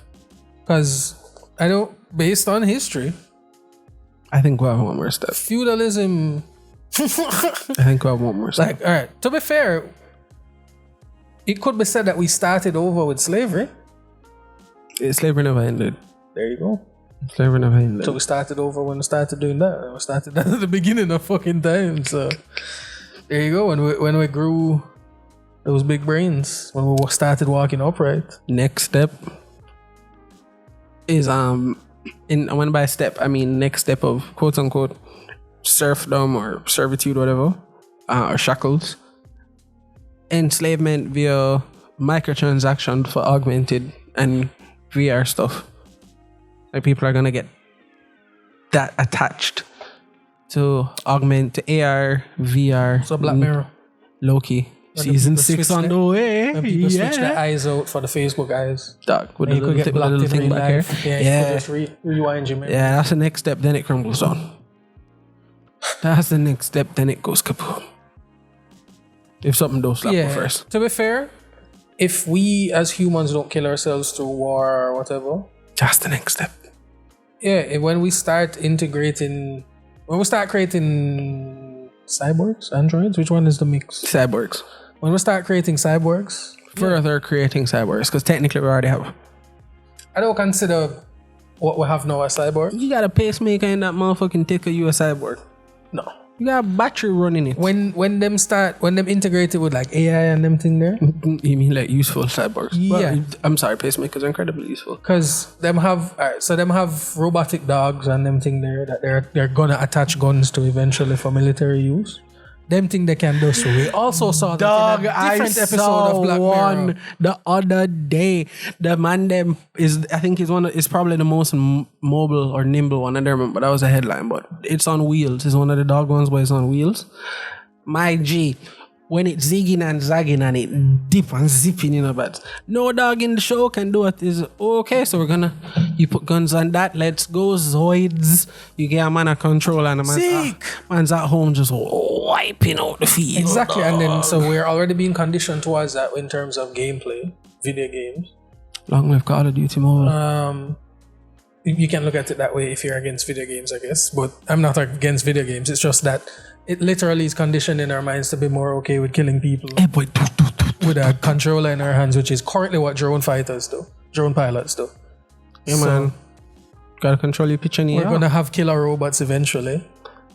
Because based on history, I think we'll have one more step. Feudalism. I think we'll have one more step. Like, all right, to be fair, it could be said that we started over with slavery. Slavery never ended. There you go. Slavery never ended. So we started over when we started doing that. We started that at the beginning of fucking time. So there you go. When we grew those big brains, when we started walking upright. Next step is when by step I mean next step of quote unquote serfdom or servitude, whatever, or shackles. Enslavement via microtransaction for augmented and VR stuff. Like, people are gonna get that attached to augment to AR, VR. So Black Mirror. Loki. Season 6 on the way. When people switch their eyes out for the Facebook eyes. Dog, with you could get blocked in real life. Yeah, you could just rewind your memory. Yeah, that's the next step, then it crumbles down. That's the next step, then it goes kaboom. If something don't slap first. To be fair, if we as humans don't kill ourselves through war or whatever, that's the next step. Yeah, when we start creating cyborgs, androids. Which one is the mix? Cyborgs. When we start creating cyborgs, Further creating cyborgs, because technically we already have. I don't consider what we have now a cyborg. You got a pacemaker in that motherfucking ticker, you a cyborg. No. You got a battery running it. When them integrate it with like AI and them thing there, You mean like useful cyborgs? Yeah. Well, I'm sorry, pacemakers are incredibly useful. because them have them have robotic dogs and them thing there that they're gonna attach guns to eventually for military use. Them thing they can do so. We also saw that in a different episode of Black Mirror. The other day. The man them is, I think is probably the most mobile or nimble one. I don't remember, but that was a headline. But it's on wheels. It's one of the dog ones, but it's on wheels. My G, when it's zigging and zagging and it dip and zipping, you know, but no dog in the show can do it. Is okay, so you put guns on that. Let's go, Zoids. You get a man a control and a man's at home just wiping out the field. Exactly, and then so we're already being conditioned towards that in terms of gameplay, video games. Long live Call of Duty Mobile. You can look at it that way if you're against video games, I guess. But I'm not against video games. It's just that it literally is conditioning our minds to be more okay with killing people Hey boy, with a controller in our hands, which is currently what drone pilots do. yeah, So man. Gotta control your pitch and we're gonna have killer robots eventually.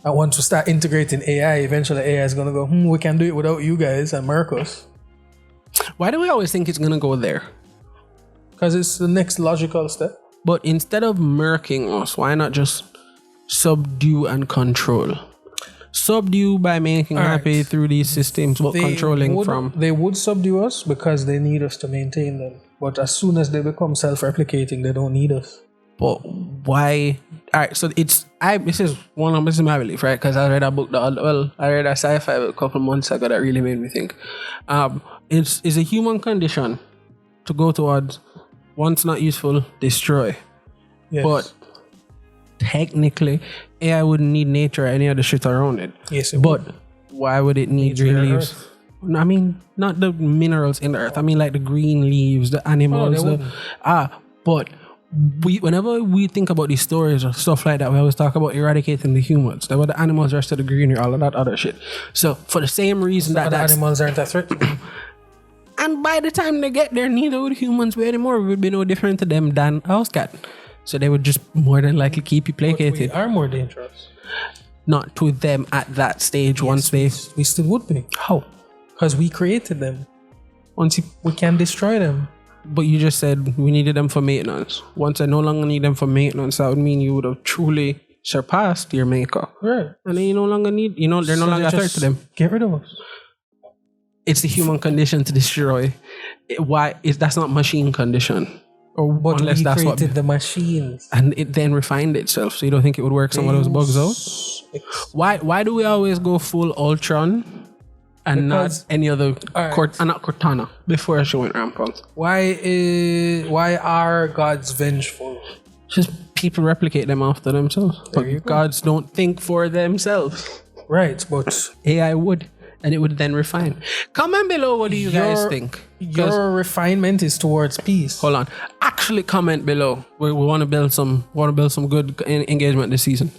And once we start integrating AI, eventually AI is gonna go, we can do it without you guys and Marcus. Why do we always think it's gonna go there? Because it's the next logical step. But instead of murking us, why not just subdue and control? Subdue by making happy through these systems, but controlling from. They would subdue us because they need us to maintain them. But as soon as they become self-replicating, they don't need us. But why? All right, so this is my belief, right? Because I read a book I read a sci-fi a couple months ago that really made me think. It's a human condition to go towards once not useful, destroy. Yes. But technically, AI wouldn't need nature or any other shit around it. Yes, it but would. why would it need Nature green and leaves? earth. No, I mean, not the minerals in the earth. I mean, like the green leaves, the animals. they wouldn't. But whenever we think about these stories or stuff like that, we always talk about eradicating the humans. There were the animals, the rest of the greenery, all of that other shit. So for the same reason The animals aren't a threat to them. and by the time they get there, neither would humans be anymore. We would be no different to them than a house cat. So they would just more than likely keep you placated. We are more dangerous. Not to them at that stage. Once We still would be. how? Because we created them. Once you, We can destroy them. but you just said we needed them for maintenance. Once I no longer need them for maintenance, that would mean you would have truly surpassed your maker. Right. And then you no longer need, they're no So longer a threat just to them. Get rid of us. It's the human condition to destroy. That's not machine condition? Or But unless we that's created what, the machines. and it then refined itself. So you don't think it would work some of those bugs out? Why do we always go full Ultron and Because- not any other Alright. not Cortana before she went rampant? Why are gods vengeful? Just people replicate them after themselves. you But go. gods don't think for themselves. Right, but AI would. And it would then refine. Comment below, what do you guys think? 'Cause- your refinement is towards peace. hold on. Actually comment below. We want to build some good engagement this season.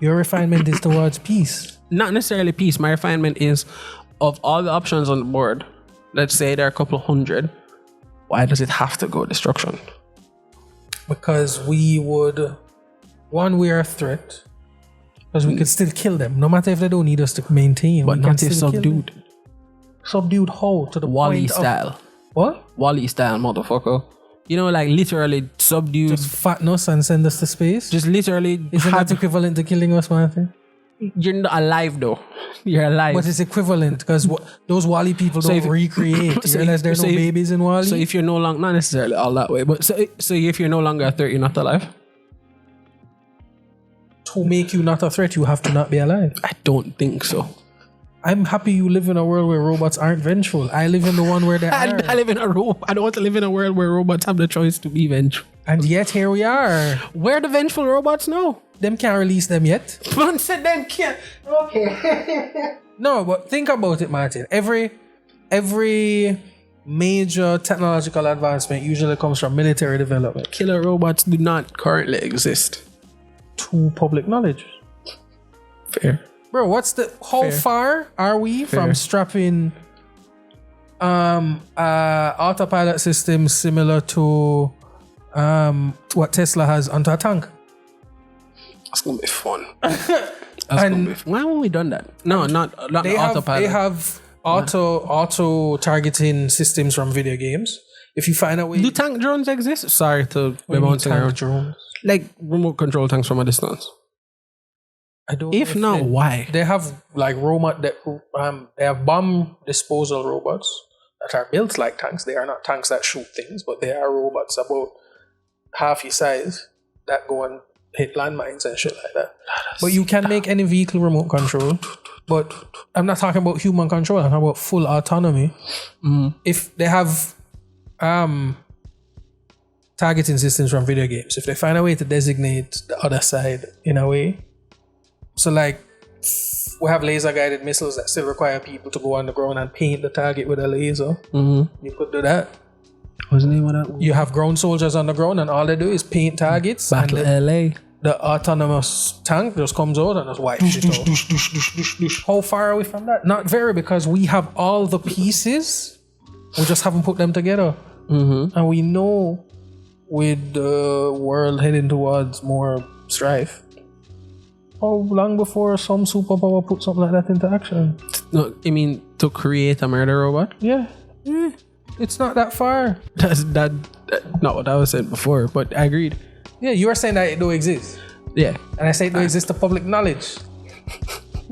Your refinement is towards peace. Not necessarily peace. My refinement is of all the options on the board, let's say there are a couple hundred, why does it have to go destruction? Because we are a threat. Because we could still kill them, no matter if they don't need us to maintain. But we can not if still kill them. subdued. Subdued how? To the Wally point style. of what? Wally style, motherfucker. Like literally subdued. Just fatten us and send us to space? Just literally. Isn't that equivalent to killing us, Martin? You're not alive though. You're alive. But it's equivalent because those Wally people So don't if- recreate. so You realize if- there are so no if- babies in Wally? So if you're no longer, not necessarily all that way, but so if you're no longer a threat, you're not alive. to make you not a threat, you have to not be alive. I don't think so. I'm happy you live in a world where robots aren't vengeful. I live in the one where they I are. live in a I don't want to live in a world where robots have the choice to be vengeful. And yet here we are. Where the vengeful robots know? Them can't release them yet. Man said them can't. Okay. No, but think about it, Martin. Every major technological advancement usually comes from military development Killer robots do not currently exist. to public knowledge. Fair. Bro, how Fair. far are we from Fair. strapping autopilot systems similar to what Tesla has onto a tank? That's gonna be fun. Why haven't we done that? No, not They the autopilot. have auto targeting systems from video games. If you find a way, Do tank drones exist? Sorry to be bouncing around. drones. Like remote control tanks from a distance. I don't. If know not, why? They have like they have bomb disposal robots that are built like tanks. They are not tanks that shoot things, but they are robots about half your size that go and hit landmines and shit like that. But you can make any vehicle remote control. But I'm not talking about human control. I'm talking about full autonomy. If they have targeting systems from video games, if they find a way to designate the other side in a way, so like we have laser guided missiles that still require people to go on the ground and paint the target with a laser. You could do that. What's the name of that? You have ground soldiers on the ground and all they do is paint targets. Battle and LA. the autonomous tank just comes out and just wipes it out. How far are we from that? Not very, because we have all the pieces. We just haven't put them together. And we know with the world heading towards more strife, how long before some superpower put something like that into action? No, I mean to create a murder robot. Yeah. It's not that far. That's not what I was saying before, but I agreed. Yeah, you are saying that it don't exist. Yeah. And I say it don't exist to public knowledge.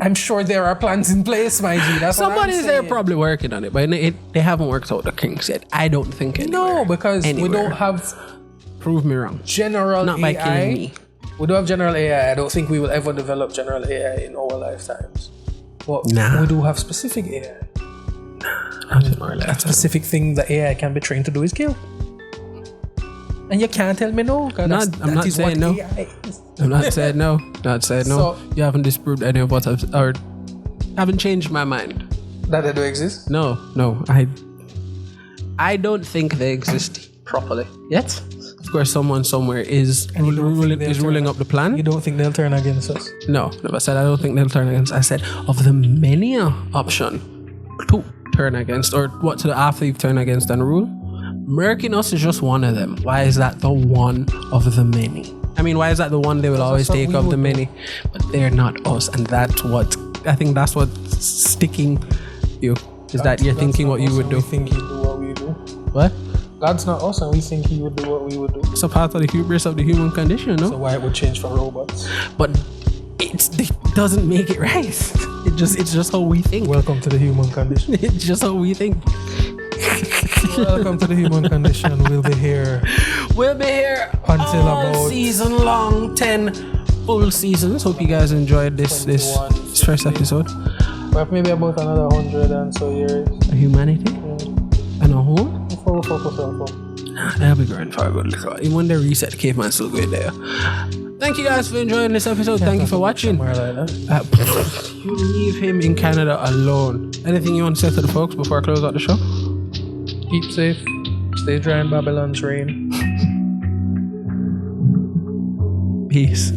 I'm sure there are plans in place, my G. That's what I'm Somebody's there saying. probably working on it, but they haven't worked out the kinks yet. I don't think anywhere. No, because we Anywhere. don't have Prove me wrong. general Not AI. by killing me. We don't have general AI. I don't think we will ever develop general AI in our lifetimes. But Nah. we do have specific AI. That specific thing that AI can be trained to do is kill. And you can't tell me no. I'm not saying no. AI is. I'm not saying no. Not saying no. So- You haven't disproved any of what I've or haven't changed my mind. That they do exist. No. I don't think they exist properly yet. Of course, someone somewhere is And you don't think ruling they'll turn up the plan. You don't think they'll turn against us? No, never said I don't think they'll turn against. I said of the many option to turn against, or what to after you've turned against and rule. Murking us is just one of them. Why is that the one of the many? I mean, why is that the one they will always what take we of the would many? But they're not us, and that's what I think. That's what's sticking you is that you're thinking what you would do. We think he'd do what we do. What? God's not us, and we think he would do what we would do. It's a part of the hubris of the human condition, no? So why it would change for robots? But it doesn't make it right. It's just how we think. Welcome to the human condition. It's just how we think. Welcome to the human condition. We'll be here. We'll be here Until all about season long, 10 full seasons. Hope you guys enjoyed this 21. first episode. But maybe about another 100 and so years. Humanity and a whole. Before we focus on phone. That'll be going for a good little while. Even when they reset, caveman still good there. Thank you guys for enjoying this episode. Thank you for watching. Somewhere like that. You leave him in Canada alone. Anything you want to say to the folks before I close out the show? Keep safe. Stay dry in Babylon's rain. Peace.